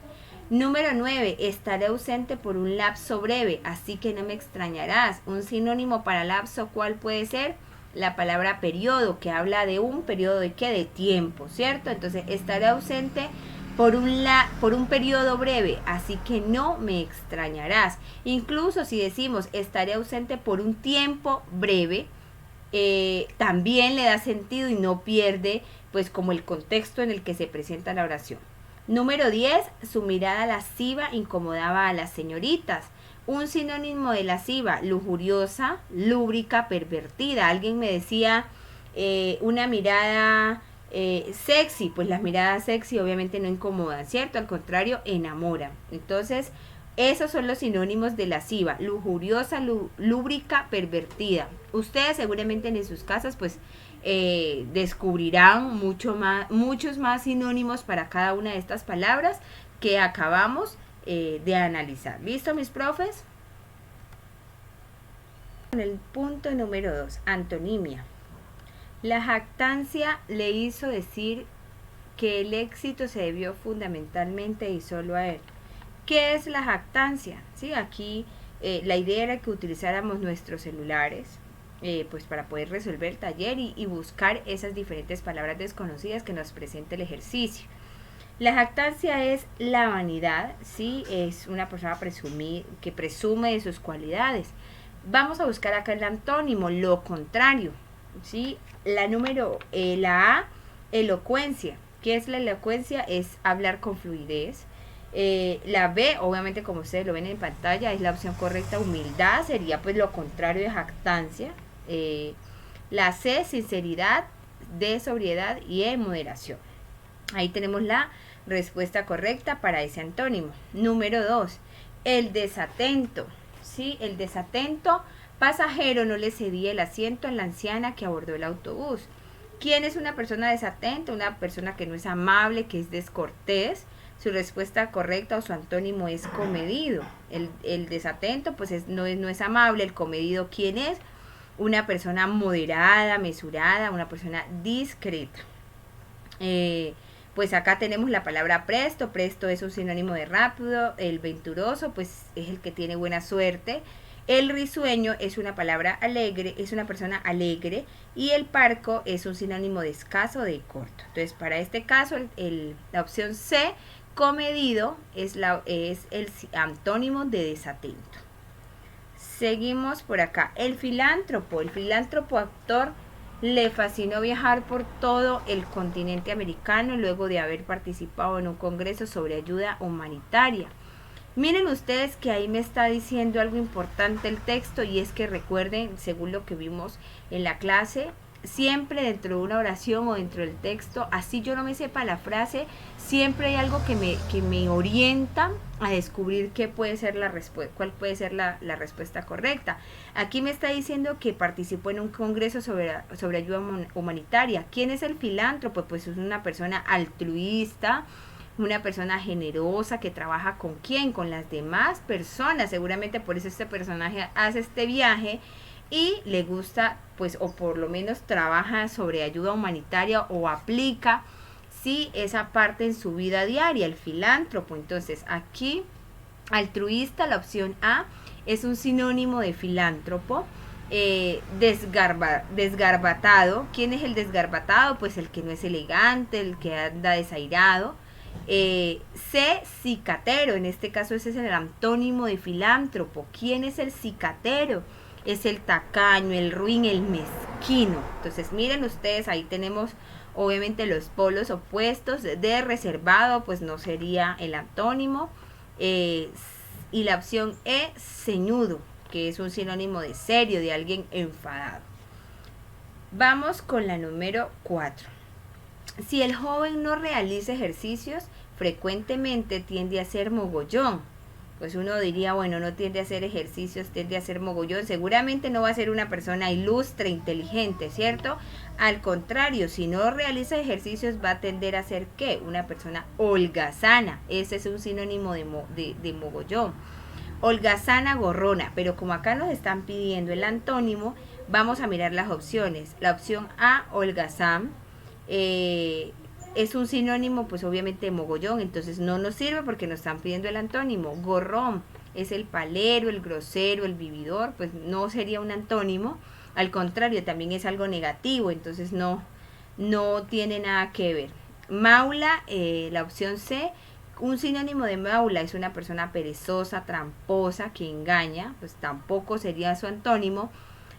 Número 9, estaré ausente por un lapso breve, así que no me extrañarás. Un sinónimo para lapso, ¿cuál puede ser? La palabra periodo, que habla de un periodo de ¿qué? De tiempo, ¿cierto? Entonces, estaré ausente por un periodo breve, así que no me extrañarás. Incluso si decimos estaré ausente por un tiempo breve, también le da sentido y no pierde, pues, como el contexto en el que se presenta la oración. Número 10, su mirada lasciva incomodaba a las señoritas. Un sinónimo de lasciva: lujuriosa, lúbrica, pervertida. Alguien me decía una mirada sexy. Pues las miradas sexy obviamente no incomodan, ¿cierto? Al contrario, enamoran. Entonces, esos son los sinónimos de lasciva: lujuriosa, lúbrica, pervertida. Ustedes seguramente en sus casas pues descubrirán muchos más sinónimos para cada una de estas palabras que acabamos de analizar. ¿Listo, mis profes? En el punto número 2, antonimia. La jactancia le hizo decir que el éxito se debió fundamentalmente y solo a él. ¿Qué es la jactancia? ¿Sí? Aquí la idea era que utilizáramos nuestros celulares pues para poder resolver el taller y buscar esas diferentes palabras desconocidas que nos presenta el ejercicio. La jactancia es la vanidad, ¿sí? Es una persona que presume de sus cualidades. Vamos a buscar acá el antónimo, lo contrario, ¿sí? La A, elocuencia. ¿Qué es la elocuencia? Es hablar con fluidez. La B, obviamente como ustedes lo ven en pantalla, es la opción correcta. Humildad sería pues lo contrario de jactancia. La C, sinceridad. D, sobriedad. Y E, moderación. Ahí tenemos la respuesta correcta para ese antónimo. Número 2, el desatento. ¿Sí? El desatento: pasajero no le cedía el asiento a la anciana que abordó el autobús. ¿Quién es una persona desatenta? Una persona que no es amable, que es descortés. su respuesta correcta o su antónimo es comedido. El desatento pues no es amable. El comedido, ¿quién es? Una persona moderada, mesurada, una persona discreta. Pues acá tenemos la palabra presto. Presto es un sinónimo de rápido. El venturoso pues es el que tiene buena suerte. El risueño es una palabra alegre, es una persona alegre, y el parco es un sinónimo de escaso, de corto. Entonces, para este caso, la opción C, comedido, es el antónimo de desatento. Seguimos por acá. El filántropo actor le fascinó viajar por todo el continente americano luego de haber participado en un congreso sobre ayuda humanitaria. Miren ustedes que ahí me está diciendo algo importante el texto, y es que recuerden, según lo que vimos en la clase, siempre dentro de una oración o dentro del texto, así yo no me sepa la frase, siempre hay algo que me orienta a descubrir qué puede ser cuál puede ser la respuesta correcta. Aquí me está diciendo que participó en un congreso sobre ayuda humanitaria. ¿Quién es el filántropo? Pues es una persona altruista, una persona generosa que trabaja ¿con quién? Con las demás personas. Seguramente por eso este personaje hace este viaje y le gusta, pues, o por lo menos trabaja sobre ayuda humanitaria o aplica, sí, esa parte en su vida diaria, el filántropo. Entonces, aquí, altruista, la opción A, es un sinónimo de filántropo. Desgarbatado. ¿Quién es el desgarbatado? Pues el que no es elegante, el que anda desairado. C, cicatero, en este caso ese es el antónimo de filántropo. ¿Quién es el cicatero? Es el tacaño, el ruin, el mezquino. Entonces miren ustedes, ahí tenemos obviamente los polos opuestos. De reservado pues no sería el antónimo, y la opción E, ceñudo, que es un sinónimo de serio, de alguien enfadado. Vamos con la número 4. Si el joven no realiza ejercicios, frecuentemente tiende a ser mogollón. Pues uno diría, bueno, no tiende a hacer ejercicios, tiende a ser mogollón. Seguramente no va a ser una persona ilustre, inteligente, ¿cierto? Al contrario, si no realiza ejercicios va a tender a ser, ¿qué? Una persona holgazana. Ese es un sinónimo de mogollón. Holgazana, gorrona. Pero como acá nos están pidiendo el antónimo, vamos a mirar las opciones. La opción A, holgazán, es un sinónimo pues obviamente de mogollón, entonces no nos sirve porque nos están pidiendo el antónimo. Gorrón es el palero, el grosero, el vividor, pues no sería un antónimo, al contrario, también es algo negativo, entonces no tiene nada que ver. Maula, la opción C, un sinónimo de maula es una persona perezosa, tramposa, que engaña, pues tampoco sería su antónimo.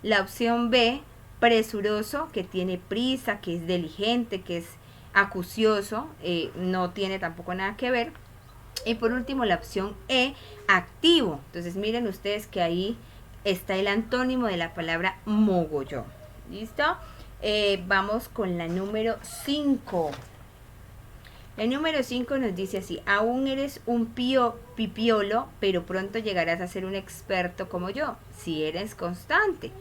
La opción B, presuroso, que tiene prisa, que es diligente, que es acucioso, no tiene tampoco nada que ver. Y por último la opción E, activo. Entonces miren ustedes que ahí está el antónimo de la palabra mogollón. ¿Listo? Vamos con la número 5. El número 5 nos dice así: aún eres un pipiolo, pero pronto llegarás a ser un experto como yo, si eres constante.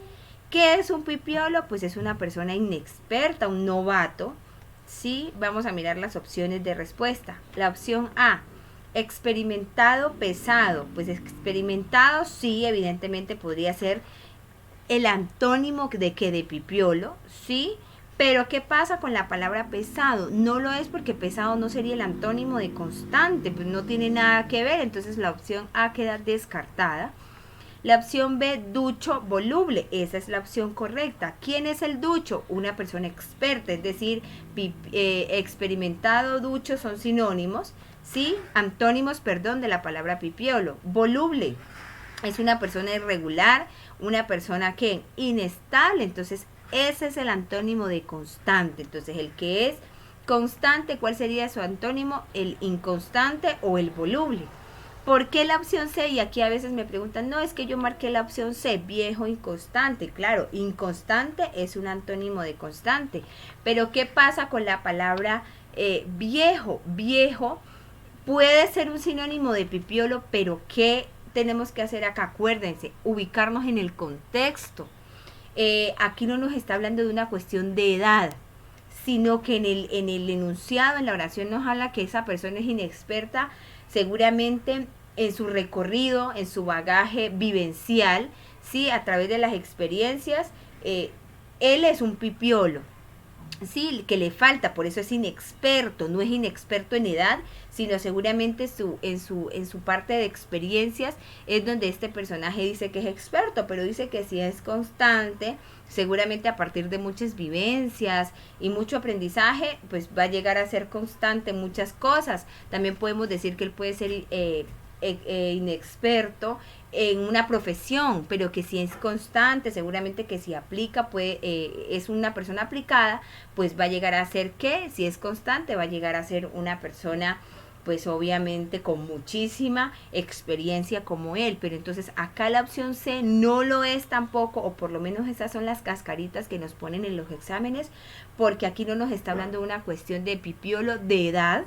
¿Qué es un pipiolo? Pues es una persona inexperta, un novato. Sí, vamos a mirar las opciones de respuesta. La opción A, experimentado, pesado. Pues experimentado sí, evidentemente podría ser el antónimo de pipiolo, sí. Pero ¿qué pasa con la palabra pesado? No lo es, porque pesado no sería el antónimo de constante, pues no tiene nada que ver, entonces la opción A queda descartada. La opción B, ducho, voluble, esa es la opción correcta. ¿Quién es el ducho? Una persona experta, es decir, experimentado, ducho son sinónimos, ¿sí? Antónimos, perdón, de la palabra pipiolo. Voluble es una persona irregular, una persona que inestable, entonces ese es el antónimo de constante. Entonces el que es constante, ¿cuál sería su antónimo? El inconstante o el voluble. ¿Por qué la opción C? Y aquí a veces me preguntan, no, es que yo marqué la opción C, viejo, inconstante. Claro, inconstante es un antónimo de constante. Pero ¿qué pasa con la palabra viejo? Viejo puede ser un sinónimo de pipiolo, pero ¿qué tenemos que hacer acá? Acuérdense, ubicarnos en el contexto. Aquí no nos está hablando de una cuestión de edad, sino que en el enunciado, en la oración nos habla que esa persona es inexperta, seguramente en su recorrido, en su bagaje vivencial, ¿sí? A través de las experiencias, él es un pipiolo, sí, que le falta, por eso es inexperto, no es inexperto en edad, sino seguramente en su parte de experiencias es donde este personaje dice que es experto, pero dice que si es constante, seguramente a partir de muchas vivencias y mucho aprendizaje, pues va a llegar a ser constante en muchas cosas. También podemos decir que él puede ser inexperto en una profesión, pero que si es constante, seguramente que si aplica, es una persona aplicada, pues va a llegar a ser que, si es constante, va a llegar a ser una persona, pues obviamente con muchísima experiencia como él. Pero entonces acá la opción C no lo es tampoco, o por lo menos esas son las cascaritas que nos ponen en los exámenes, porque aquí no nos está hablando de una cuestión de pipiolo de edad,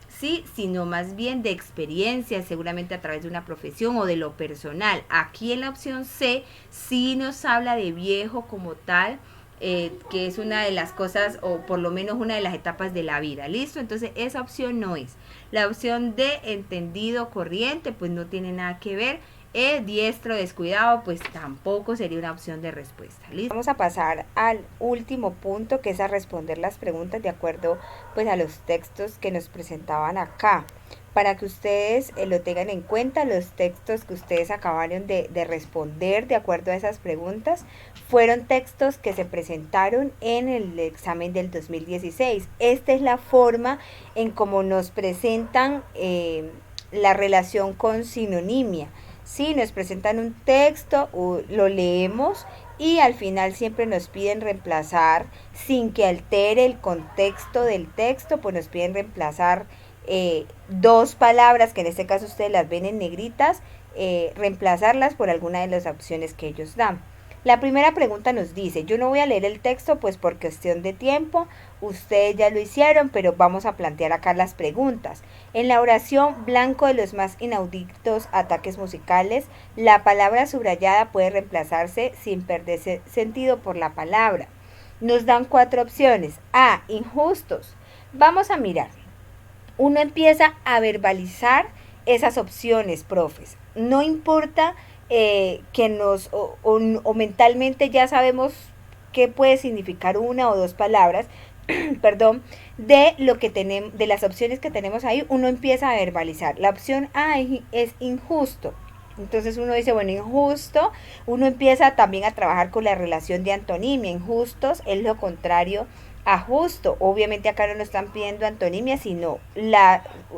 sí, sino más bien de experiencia, seguramente a través de una profesión o de lo personal. Aquí en la opción C sí nos habla de viejo como tal, que es una de las cosas, o por lo menos una de las etapas de la vida. ¿Listo? Entonces esa opción no es. La opción D, entendido, corriente, pues no tiene nada que ver. Diestro, descuidado, pues tampoco sería una opción de respuesta. ¿Listo? Vamos a pasar al último punto, que es a responder las preguntas de acuerdo pues a los textos que nos presentaban acá. Para que ustedes lo tengan en cuenta, los textos que ustedes acabaron de responder de acuerdo a esas preguntas fueron textos que se presentaron en el examen del 2016. Esta es la forma en cómo nos presentan la relación con sinonimia. Sí, nos presentan un texto, lo leemos y al final siempre nos piden reemplazar, sin que altere el contexto del texto, pues nos piden reemplazar dos palabras, que en este caso ustedes las ven en negritas, reemplazarlas por alguna de las opciones que ellos dan. La primera pregunta nos dice, yo no voy a leer el texto pues por cuestión de tiempo, ustedes ya lo hicieron, pero vamos a plantear acá las preguntas. En la oración blanco de los más inauditos ataques musicales, la palabra subrayada puede reemplazarse sin perder sentido por la palabra. Nos dan 4 opciones. A, injustos. Vamos a mirar. Uno empieza a verbalizar esas opciones, profes. No importa que nos o mentalmente ya sabemos qué puede significar una o dos palabras, perdón, de lo que tenemos, de las opciones que tenemos ahí, uno empieza a verbalizar. La opción A es injusto. Entonces uno dice, bueno, injusto, uno empieza también a trabajar con la relación de antonimia. Injustos es lo contrario a justo. Obviamente acá no nos están pidiendo antonimia, sino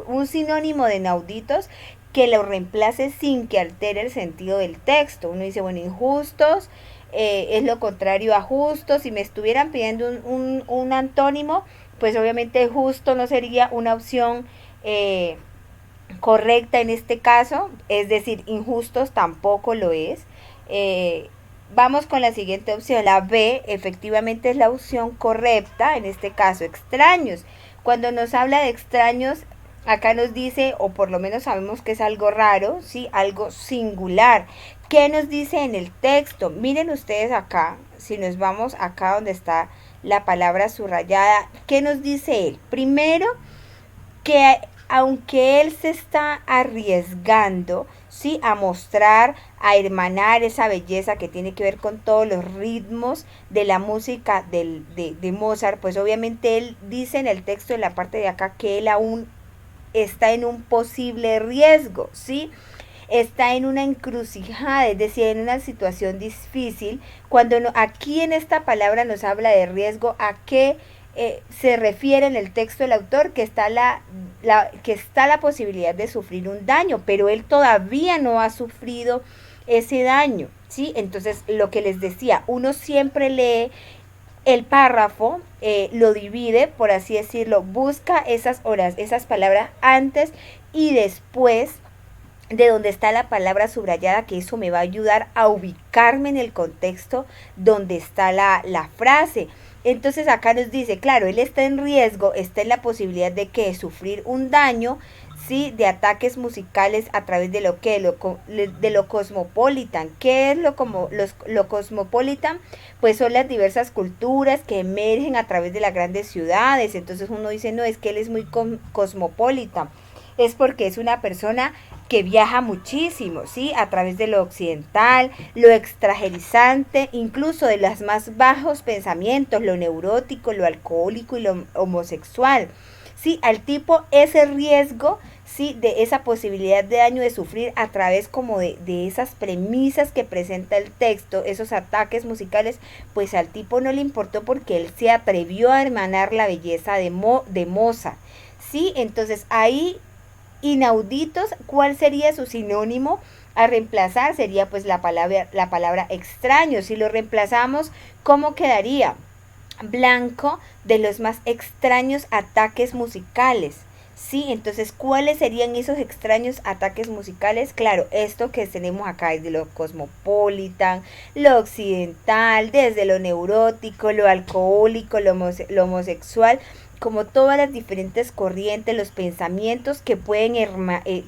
un sinónimo de inauditos que lo reemplace sin que altere el sentido del texto. Uno dice, bueno, injustos es lo contrario a justo. Si me estuvieran pidiendo un antónimo, pues obviamente justo no sería una opción correcta en este caso, es decir, injustos tampoco lo es. Vamos con la siguiente opción, la B, efectivamente es la opción correcta, en este caso, extraños. Cuando nos habla de extraños, acá nos dice, o por lo menos sabemos que es algo raro, ¿sí? Algo singular. ¿Qué nos dice en el texto? Miren ustedes acá, si nos vamos acá donde está la palabra subrayada, ¿qué nos dice él? Primero, que aunque él se está arriesgando, ¿sí?, a mostrar, a hermanar esa belleza que tiene que ver con todos los ritmos de la música de Mozart, pues obviamente él dice en el texto, en la parte de acá, que él aún está en un posible riesgo, ¿sí? Está en una encrucijada, es decir, en una situación difícil. Cuando aquí en esta palabra nos habla de riesgo, ¿a qué se refiere en el texto del autor? Que está la posibilidad de sufrir un daño, pero él todavía no ha sufrido ese daño, ¿sí? Entonces, lo que les decía, uno siempre lee el párrafo, lo divide, por así decirlo, busca esas palabras antes y después de donde está la palabra subrayada, que eso me va a ayudar a ubicarme en el contexto donde está la frase. Entonces acá nos dice, claro, él está en riesgo, está en la posibilidad de que sufrir un daño, ¿sí? De ataques musicales a través de de lo cosmopolitan. ¿Qué es lo cosmopolitan? Pues son las diversas culturas que emergen a través de las grandes ciudades. Entonces uno dice, no, es que él es muy cosmopolitan. Es porque es una persona que viaja muchísimo, ¿sí? A través de lo occidental, lo extranjerizante, incluso de los más bajos pensamientos, lo neurótico, lo alcohólico y lo homosexual. Sí, al tipo ese riesgo, sí, de esa posibilidad de daño, de sufrir a través como de esas premisas que presenta el texto, esos ataques musicales, pues al tipo no le importó porque él se atrevió a hermanar la belleza de Mozart. Sí, entonces ahí inauditos, ¿cuál sería su sinónimo a reemplazar? Sería pues la palabra extraño. Si lo reemplazamos, ¿cómo quedaría? Blanco de los más extraños ataques musicales. Sí, entonces, ¿cuáles serían esos extraños ataques musicales? Claro, esto que tenemos acá es de lo cosmopolitan, lo occidental, desde lo neurótico, lo alcohólico, lo homosexual, como todas las diferentes corrientes, los pensamientos que pueden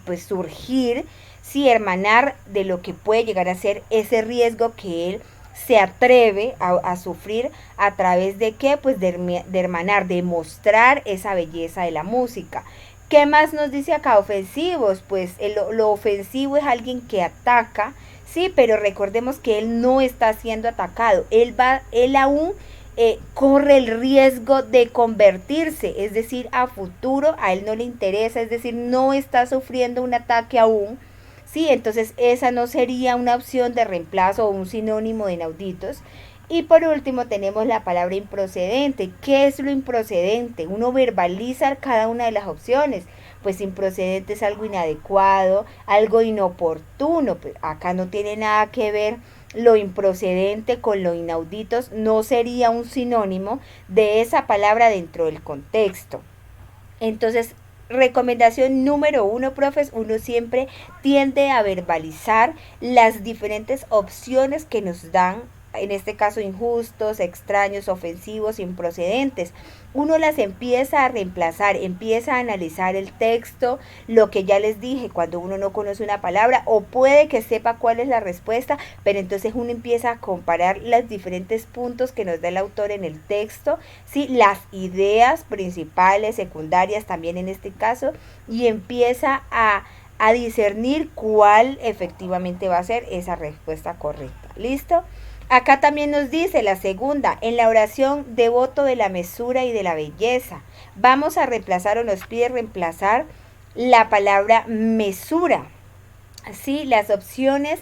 pues surgir, sí, hermanar de lo que puede llegar a ser ese riesgo que él se atreve a sufrir a través de qué, pues de hermanar, de mostrar esa belleza de la música. ¿Qué más nos dice acá? Ofensivos, pues lo ofensivo es alguien que ataca, sí, pero recordemos que él no está siendo atacado, él aún corre el riesgo de convertirse, es decir, a futuro a él no le interesa, es decir, no está sufriendo un ataque aún. Sí, entonces esa no sería una opción de reemplazo o un sinónimo de inauditos. Y por último tenemos la palabra improcedente. ¿Qué es lo improcedente? Uno verbaliza cada una de las opciones. Pues improcedente es algo inadecuado, algo inoportuno. Pues acá no tiene nada que ver lo improcedente con lo inauditos. No sería un sinónimo de esa palabra dentro del contexto. Entonces, recomendación número 1, profes, uno siempre tiende a verbalizar las diferentes opciones que nos dan, en este caso injustos, extraños, ofensivos, improcedentes. Uno las empieza a reemplazar, empieza a analizar el texto, lo que ya les dije, cuando uno no conoce una palabra o puede que sepa cuál es la respuesta, pero entonces uno empieza a comparar los diferentes puntos que nos da el autor en el texto, ¿sí? Las ideas principales, secundarias también en este caso, y empieza a discernir cuál efectivamente va a ser esa respuesta correcta. ¿Listo? Acá también nos dice la segunda, en la oración devoto de la mesura y de la belleza. Vamos a reemplazar o nos pide reemplazar la palabra mesura. Sí, las opciones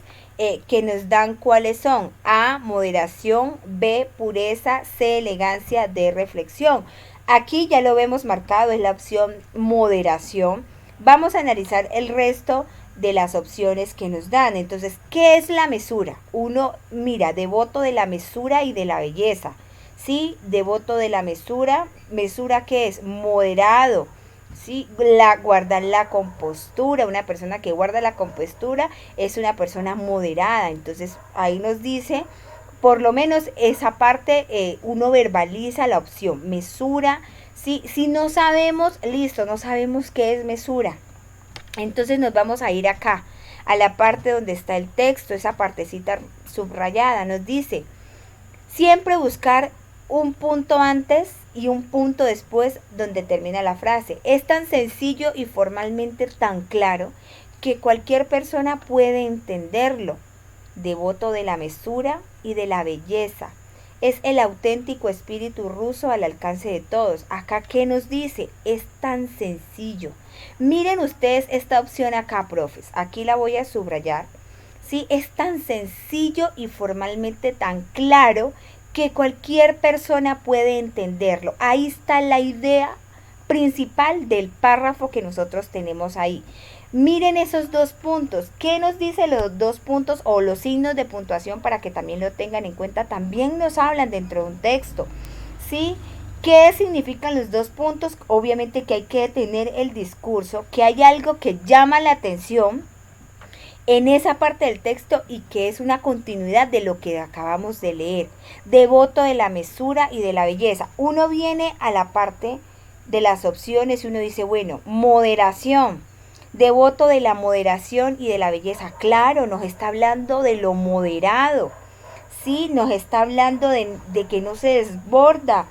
que nos dan cuáles son: A, moderación; B, pureza; C, elegancia; D, reflexión. Aquí ya lo vemos marcado, es la opción moderación. Vamos a analizar el resto de las opciones que nos dan. Entonces, ¿qué es la mesura? Uno mira, devoto de la mesura y de la belleza. ¿Sí? Devoto de la mesura. ¿Mesura qué es? Moderado. ¿Sí? Guardar la compostura. Una persona que guarda la compostura es una persona moderada. Entonces, ahí nos dice, por lo menos esa parte, uno verbaliza la opción. Mesura. ¿Sí? Si no sabemos, listo, no sabemos qué es mesura. Entonces nos vamos a ir acá, a la parte donde está el texto, esa partecita subrayada. Nos dice, siempre buscar un punto antes y un punto después donde termina la frase. Es tan sencillo y formalmente tan claro que cualquier persona puede entenderlo. Devoto de la mesura y de la belleza. Es el auténtico espíritu ruso al alcance de todos. Acá, ¿qué nos dice? Es tan sencillo. Miren ustedes esta opción acá, profes. Aquí la voy a subrayar. Sí, es tan sencillo y formalmente tan claro que cualquier persona puede entenderlo. Ahí está la idea principal del párrafo que nosotros tenemos ahí. Miren esos dos puntos. ¿Qué nos dicen los dos puntos o los signos de puntuación para que también lo tengan en cuenta? También nos hablan dentro de un texto. ¿Sí? ¿Qué significan los dos puntos? Obviamente que hay que detener el discurso, que hay algo que llama la atención en esa parte del texto y que es una continuidad de lo que acabamos de leer. Devoto de la mesura y de la belleza. Uno viene a la parte de las opciones y uno dice, bueno, moderación. Devoto de la moderación y de la belleza. Claro, nos está hablando de lo moderado. Sí, nos está hablando de que no se desborda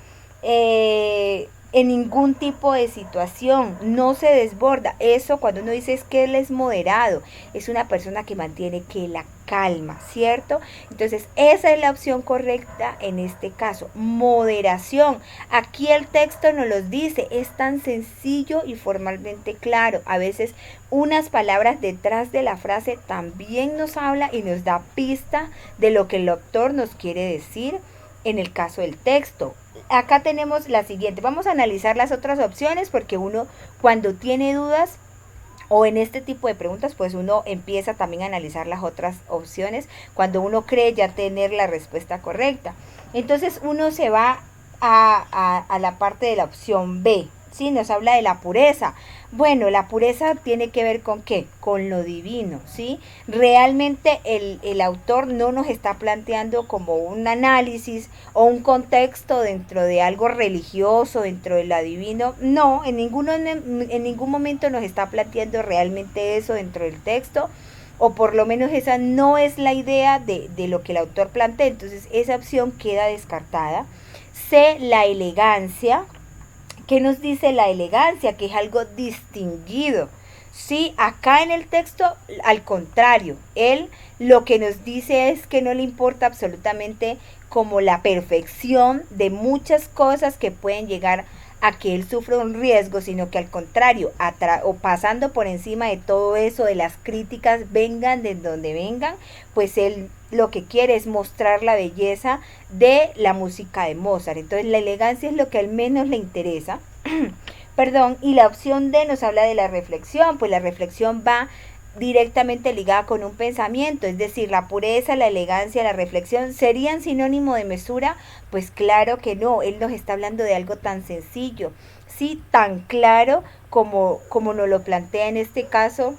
en ningún tipo de situación, no se desborda. Eso cuando uno dice es que él es moderado, es una persona que mantiene que la calma, ¿cierto? Entonces esa es la opción correcta en este caso, moderación. Aquí el texto nos lo dice, es tan sencillo y formalmente claro. A veces unas palabras detrás de la frase también nos habla y nos da pista de lo que el autor nos quiere decir en el caso del texto. Acá tenemos la siguiente. Vamos a analizar las otras opciones porque uno cuando tiene dudas o en este tipo de preguntas, pues uno empieza también a analizar las otras opciones cuando uno cree ya tener la respuesta correcta. Entonces uno se va a la parte de la opción B. Sí, nos habla de la pureza. Bueno, la pureza tiene que ver con ¿qué? Con lo divino, ¿sí? Realmente el autor no nos está planteando como un análisis o un contexto dentro de algo religioso, dentro de lo divino. No, en ningún momento nos está planteando realmente eso dentro del texto, o por lo menos esa no es la idea de lo que el autor plantea. Entonces esa opción queda descartada. C, la elegancia. ¿Qué nos dice la elegancia? Que es algo distinguido. Sí, acá en el texto, al contrario, él lo que nos dice es que no le importa absolutamente como la perfección de muchas cosas que pueden llegar a que él sufra un riesgo, sino que al contrario, o pasando por encima de todo eso, de las críticas, vengan de donde vengan, pues él lo que quiere es mostrar la belleza de la música de Mozart. Entonces la elegancia es lo que al menos le interesa. Perdón, y la opción D nos habla de la reflexión, pues la reflexión va directamente ligada con un pensamiento, es decir, la pureza, la elegancia, la reflexión, ¿serían sinónimo de mesura? Pues claro que no, él nos está hablando de algo tan sencillo, sí, tan claro como nos lo plantea en este caso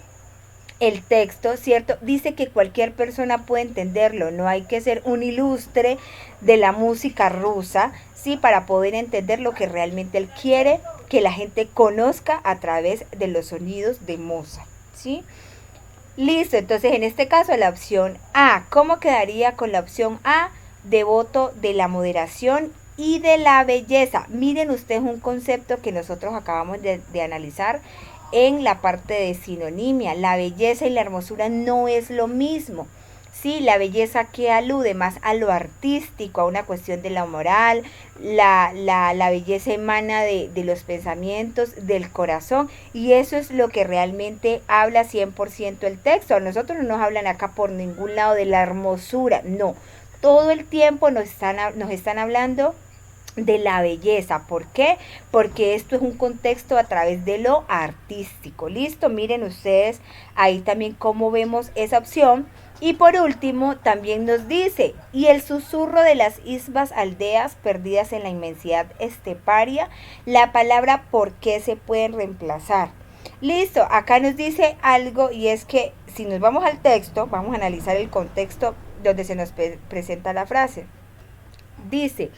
el texto, ¿cierto? Dice que cualquier persona puede entenderlo, no hay que ser un ilustre de la música rusa, sí, para poder entender lo que realmente él quiere que la gente conozca a través de los sonidos de Mozart, ¿sí? Listo, entonces en este caso la opción A, ¿cómo quedaría con la opción A? Devoto de la moderación y de la belleza. Miren ustedes un concepto que nosotros acabamos de analizar en la parte de sinonimia. La belleza y la hermosura no es lo mismo. Sí, la belleza que alude más a lo artístico, a una cuestión de la moral, la belleza emana de los pensamientos, del corazón, y eso es lo que realmente habla 100% el texto. A nosotros no nos hablan acá por ningún lado de la hermosura, no. Todo el tiempo nos están hablando de la belleza. ¿Por qué? Porque esto es un contexto a través de lo artístico. Listo, miren ustedes ahí también cómo vemos esa opción. Y por último también nos dice, y el susurro de las isbas aldeas perdidas en la inmensidad esteparia, la palabra por qué se pueden reemplazar. Listo, acá nos dice algo, y es que si nos vamos al texto, vamos a analizar el contexto donde se nos presenta la frase. Dice,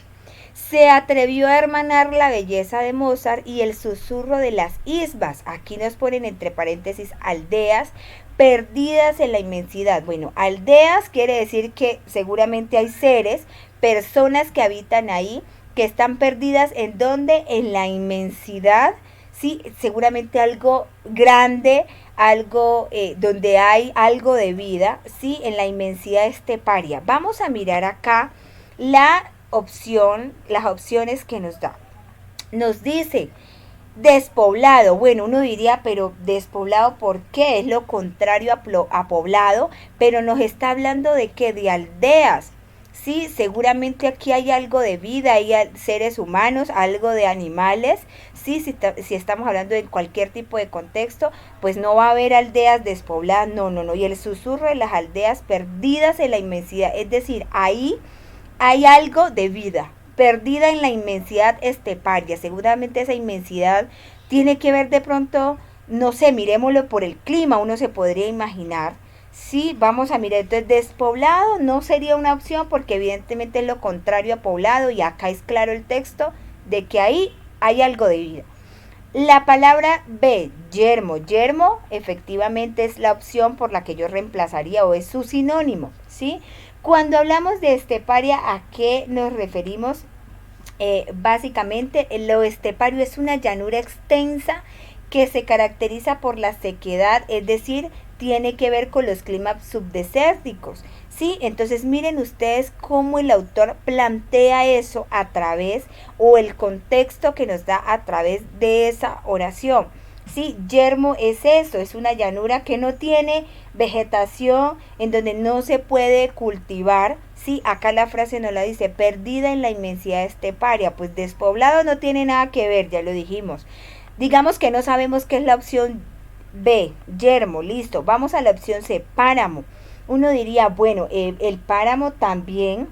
se atrevió a hermanar la belleza de Mozart y el susurro de las isbas. Aquí nos ponen entre paréntesis aldeas perdidas en la inmensidad. Bueno, aldeas quiere decir que seguramente hay seres, personas que habitan ahí, que están perdidas en donde, en la inmensidad, sí, seguramente algo grande, algo donde hay algo de vida, sí, en la inmensidad esteparia. Vamos a mirar acá las opciones que nos da. Nos dice despoblado. Bueno, uno diría, pero despoblado, ¿por qué? Es lo contrario a poblado, pero nos está hablando de qué, de aldeas. Sí, seguramente aquí hay algo de vida, hay seres humanos, algo de animales. Sí, si estamos hablando de cualquier tipo de contexto, pues no va a haber aldeas despobladas, no. Y el susurro de las aldeas perdidas en la inmensidad, es decir, ahí hay algo de vida, perdida en la inmensidad esteparia. Seguramente esa inmensidad tiene que ver de pronto, no sé, miremoslo por el clima, uno se podría imaginar. Sí, vamos a mirar, entonces despoblado no sería una opción porque evidentemente es lo contrario a poblado y acá es claro el texto de que ahí hay algo de vida. La palabra B, yermo. Yermo efectivamente es la opción por la que yo reemplazaría o es su sinónimo, ¿sí? Cuando hablamos de esteparia, ¿a qué nos referimos? Básicamente, lo estepario es una llanura extensa que se caracteriza por la sequedad, es decir, tiene que ver con los climas subdesérticos. Sí, entonces miren ustedes cómo el autor plantea eso a través o el contexto que nos da a través de esa oración. Sí, yermo es eso, es una llanura que no tiene vegetación, en donde no se puede cultivar. Sí, acá la frase nos la dice, perdida en la inmensidad esteparia, pues despoblado no tiene nada que ver, ya lo dijimos. Digamos que no sabemos qué es la opción B, yermo, listo, vamos a la opción C, páramo. Uno diría, bueno, el páramo también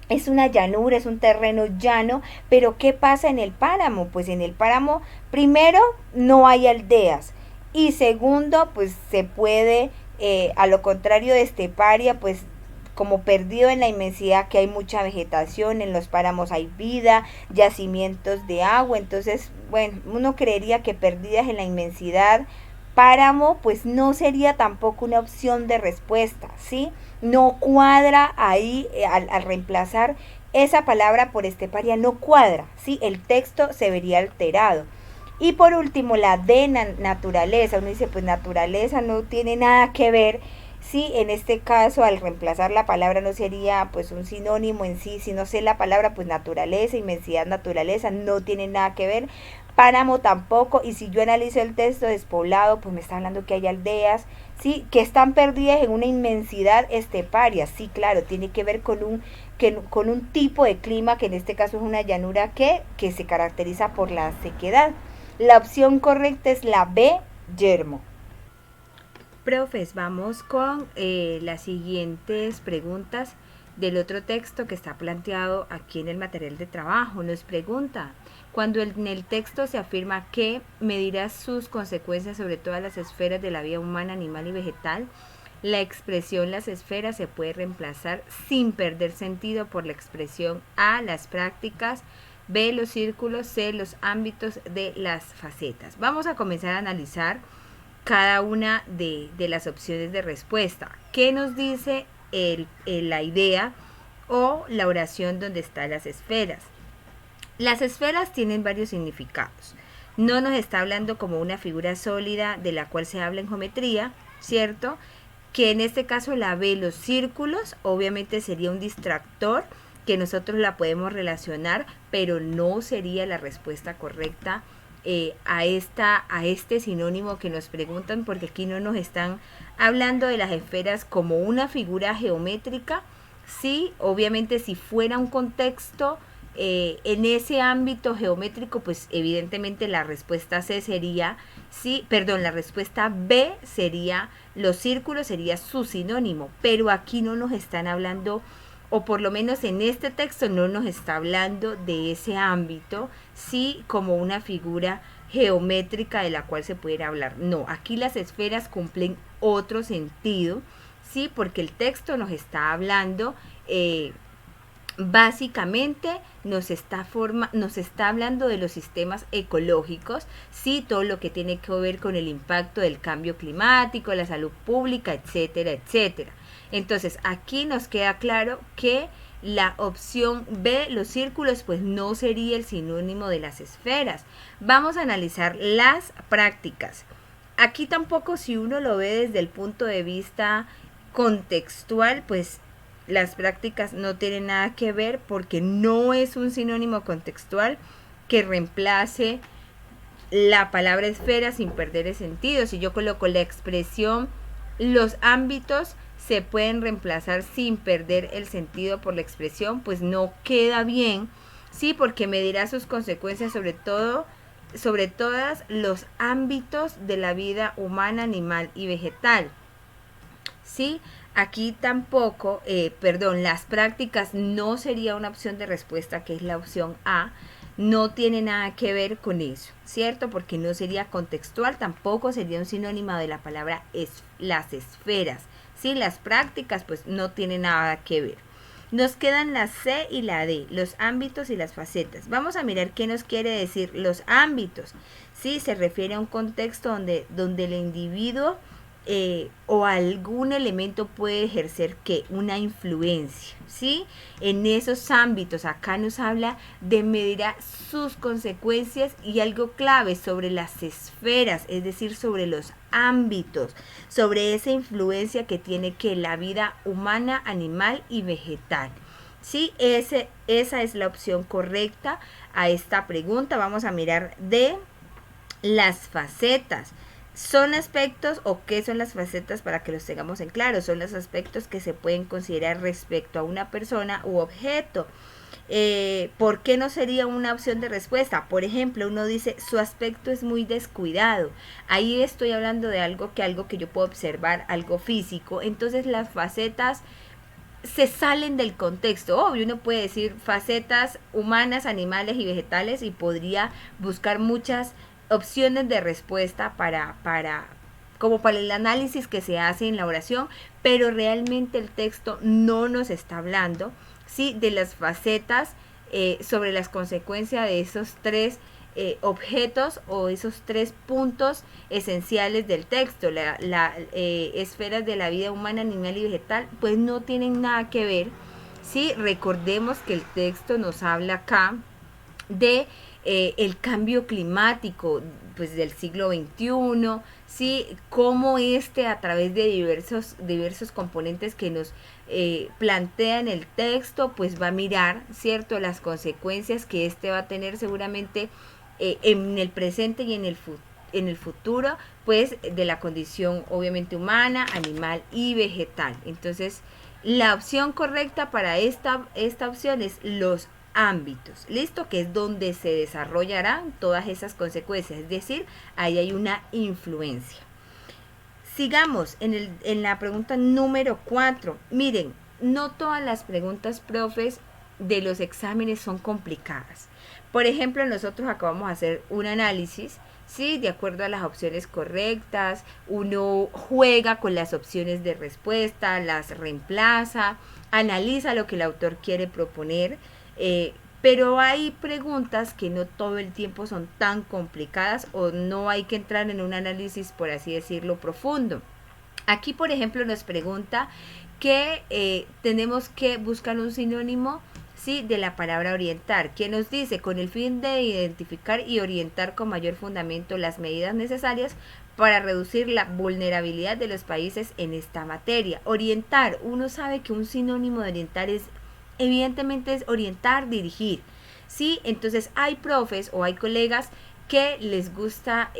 es una llanura, es un terreno llano, pero ¿qué pasa en el páramo? Pues en el páramo, primero, no hay aldeas, y segundo, pues se puede, a lo contrario de esteparia, pues como perdido en la inmensidad, que hay mucha vegetación, en los páramos hay vida, yacimientos de agua, entonces, bueno, uno creería que perdidas en la inmensidad, páramo, pues no sería tampoco una opción de respuesta, ¿sí? No cuadra ahí, al reemplazar esa palabra por esteparia, no cuadra, ¿sí? El texto se vería alterado. Y por último, la de naturaleza. Uno dice, pues naturaleza no tiene nada que ver. Sí, en este caso, al reemplazar la palabra no sería pues un sinónimo en sí, sino sé la palabra pues naturaleza, inmensidad, naturaleza, no tiene nada que ver. Páramo tampoco, y si yo analizo el texto despoblado, pues me está hablando que hay aldeas, sí, que están perdidas en una inmensidad esteparia. Sí, claro, tiene que ver con un tipo de clima, que en este caso es una llanura que se caracteriza por la sequedad. La opción correcta es la B, yermo. Profes, vamos con las siguientes preguntas del otro texto que está planteado aquí en el material de trabajo. Nos pregunta, cuando en el texto se afirma que medirá sus consecuencias sobre todas las esferas de la vida humana, animal y vegetal, la expresión las esferas se puede reemplazar sin perder sentido por la expresión A, las prácticas, B, los círculos, C, los ámbitos de las facetas. Vamos a comenzar a analizar cada una de las opciones de respuesta. ¿Qué nos dice la idea o la oración donde están las esferas? Las esferas tienen varios significados. No nos está hablando como una figura sólida de la cual se habla en geometría, ¿cierto? Que en este caso la B, los círculos, obviamente sería un distractor que nosotros la podemos relacionar, pero no sería la respuesta correcta a este sinónimo que nos preguntan, porque aquí no nos están hablando de las esferas como una figura geométrica. Sí, obviamente si fuera un contexto en ese ámbito geométrico, pues evidentemente la respuesta C sería, sí, perdón, la respuesta B sería, los círculos sería su sinónimo, pero aquí no nos están hablando, o por lo menos en este texto no nos está hablando de ese ámbito, sí, como una figura geométrica de la cual se pudiera hablar. No, aquí las esferas cumplen otro sentido, sí, porque el texto nos está hablando, básicamente nos está hablando de los sistemas ecológicos, sí, todo lo que tiene que ver con el impacto del cambio climático, la salud pública, etcétera, etcétera. Entonces, aquí nos queda claro que la opción B, los círculos, pues no sería el sinónimo de las esferas. Vamos a analizar las prácticas. Aquí tampoco, si uno lo ve desde el punto de vista contextual, pues las prácticas no tienen nada que ver, porque no es un sinónimo contextual que reemplace la palabra esfera sin perder el sentido. Si yo coloco la expresión los ámbitos se pueden reemplazar sin perder el sentido por la expresión, pues no queda bien, sí, porque medirá sus consecuencias sobre todos los ámbitos de la vida humana, animal y vegetal. Sí, aquí tampoco, las prácticas no sería una opción de respuesta, que es la opción A. No tiene nada que ver con eso, ¿cierto? Porque no sería contextual, tampoco sería un sinónimo de la palabra las esferas. Sí, las prácticas pues no tienen nada que ver. Nos quedan la C y la D, los ámbitos y las facetas. Vamos a mirar qué nos quiere decir los ámbitos. Sí, se refiere a un contexto donde el individuo o algún elemento puede ejercer ¿qué? Una influencia, ¿sí? En esos ámbitos, acá nos habla de medir sus consecuencias y algo clave sobre las esferas, es decir, sobre los ámbitos, sobre esa influencia que tiene que la vida humana, animal y vegetal. Sí, esa es la opción correcta a esta pregunta. Vamos a mirar de las facetas. ¿Son aspectos o qué son las facetas para que los tengamos en claro? Son los aspectos que se pueden considerar respecto a una persona u objeto. ¿Por qué no sería una opción de respuesta? Por ejemplo, uno dice, su aspecto es muy descuidado. Ahí estoy hablando de algo que yo puedo observar, algo físico. Entonces las facetas se salen del contexto. Obvio, uno puede decir facetas humanas, animales y vegetales y podría buscar muchas opciones de respuesta como para el análisis que se hace en la oración, pero realmente el texto no nos está hablando, ¿sí? De las facetas sobre las consecuencias de esos tres objetos o esos tres puntos esenciales del texto. Esferas de la vida humana, animal y vegetal, pues no tienen nada que ver, ¿sí? Recordemos que el texto nos habla acá de el cambio climático pues del siglo XXI, ¿sí? Cómo a través de diversos componentes que nos plantea en el texto, pues va a mirar, ¿cierto?, las consecuencias que va a tener seguramente en el presente y en el futuro, pues de la condición obviamente humana, animal y vegetal. Entonces, la opción correcta para esta opción es los ámbitos, listo, que es donde se desarrollarán todas esas consecuencias, es decir, ahí hay una influencia. Sigamos en la pregunta número 4. Miren, no todas las preguntas, profes, de los exámenes son complicadas. Por ejemplo, nosotros acabamos de hacer un análisis, ¿sí? De acuerdo a las opciones correctas, uno juega con las opciones de respuesta, las reemplaza, analiza lo que el autor quiere proponer, pero hay preguntas que no todo el tiempo son tan complicadas o no hay que entrar en un análisis, por así decirlo, profundo. Aquí, por ejemplo, nos pregunta que tenemos que buscar un sinónimo, ¿sí?, de la palabra orientar, que nos dice con el fin de identificar y orientar con mayor fundamento las medidas necesarias para reducir la vulnerabilidad de los países en esta materia. Orientar, uno sabe que un sinónimo de orientar evidentemente es orientar, dirigir, ¿sí? Entonces hay profes o hay colegas que les gusta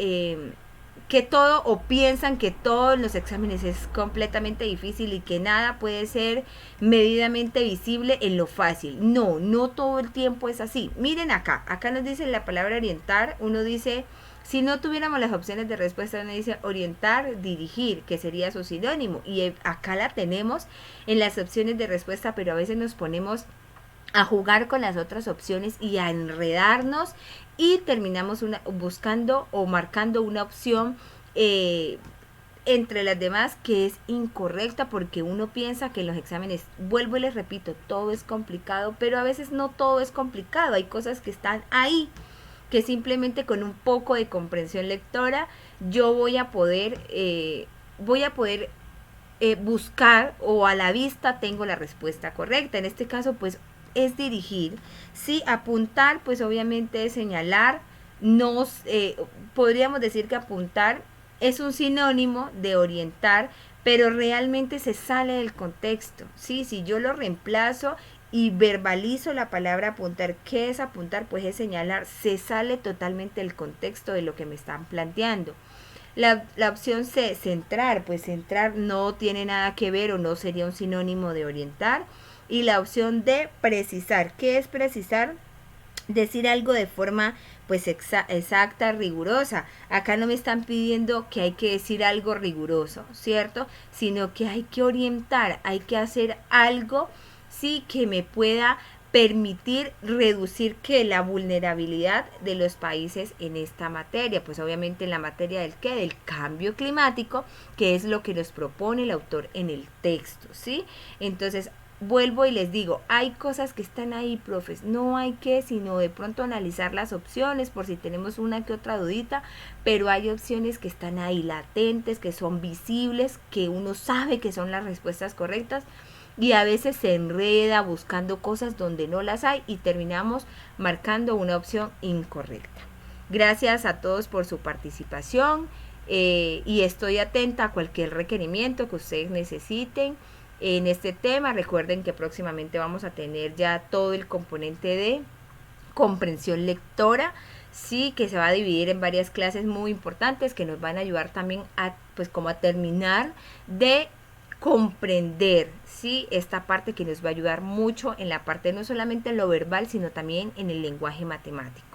que todo o piensan que todo en los exámenes es completamente difícil y que nada puede ser medidamente visible en lo fácil. No, no todo el tiempo es así. Miren acá nos dice la palabra orientar, uno dice, si no tuviéramos las opciones de respuesta, uno dice orientar, dirigir, que sería su sinónimo, y acá la tenemos en las opciones de respuesta, pero a veces nos ponemos a jugar con las otras opciones y a enredarnos y terminamos buscando o marcando una opción entre las demás que es incorrecta, porque uno piensa que en los exámenes, vuelvo y les repito, todo es complicado, pero a veces no todo es complicado, hay cosas que están ahí que simplemente con un poco de comprensión lectora yo voy a poder buscar, o a la vista tengo la respuesta correcta. En este caso pues es dirigir, sí. Apuntar pues obviamente es señalar. Podríamos decir que apuntar es un sinónimo de orientar, pero realmente se sale del contexto, ¿sí? Si yo lo reemplazo y verbalizo la palabra apuntar, ¿qué es apuntar? Pues es señalar, se sale totalmente del contexto de lo que me están planteando. La opción C, centrar, pues centrar no tiene nada que ver o no sería un sinónimo de orientar. Y la opción D, precisar. ¿Qué es precisar? Decir algo de forma pues exacta, rigurosa. Acá no me están pidiendo que hay que decir algo riguroso, ¿cierto? Sino que hay que orientar, hay que hacer algo, sí, que me pueda permitir reducir que la vulnerabilidad de los países en esta materia, pues obviamente en la materia del cambio climático, que es lo que nos propone el autor en el texto, ¿sí? Entonces vuelvo y les digo, hay cosas que están ahí, profes, no hay que sino de pronto analizar las opciones por si tenemos una que otra dudita, pero hay opciones que están ahí latentes, que son visibles, que uno sabe que son las respuestas correctas y a veces se enreda buscando cosas donde no las hay y terminamos marcando una opción incorrecta. Gracias a todos por su participación y estoy atenta a cualquier requerimiento que ustedes necesiten en este tema. Recuerden que próximamente vamos a tener ya todo el componente de comprensión lectora, sí, que se va a dividir en varias clases muy importantes que nos van a ayudar también a, pues, como a terminar de comprender, sí, esta parte que nos va a ayudar mucho en la parte no solamente en lo verbal, sino también en el lenguaje matemático.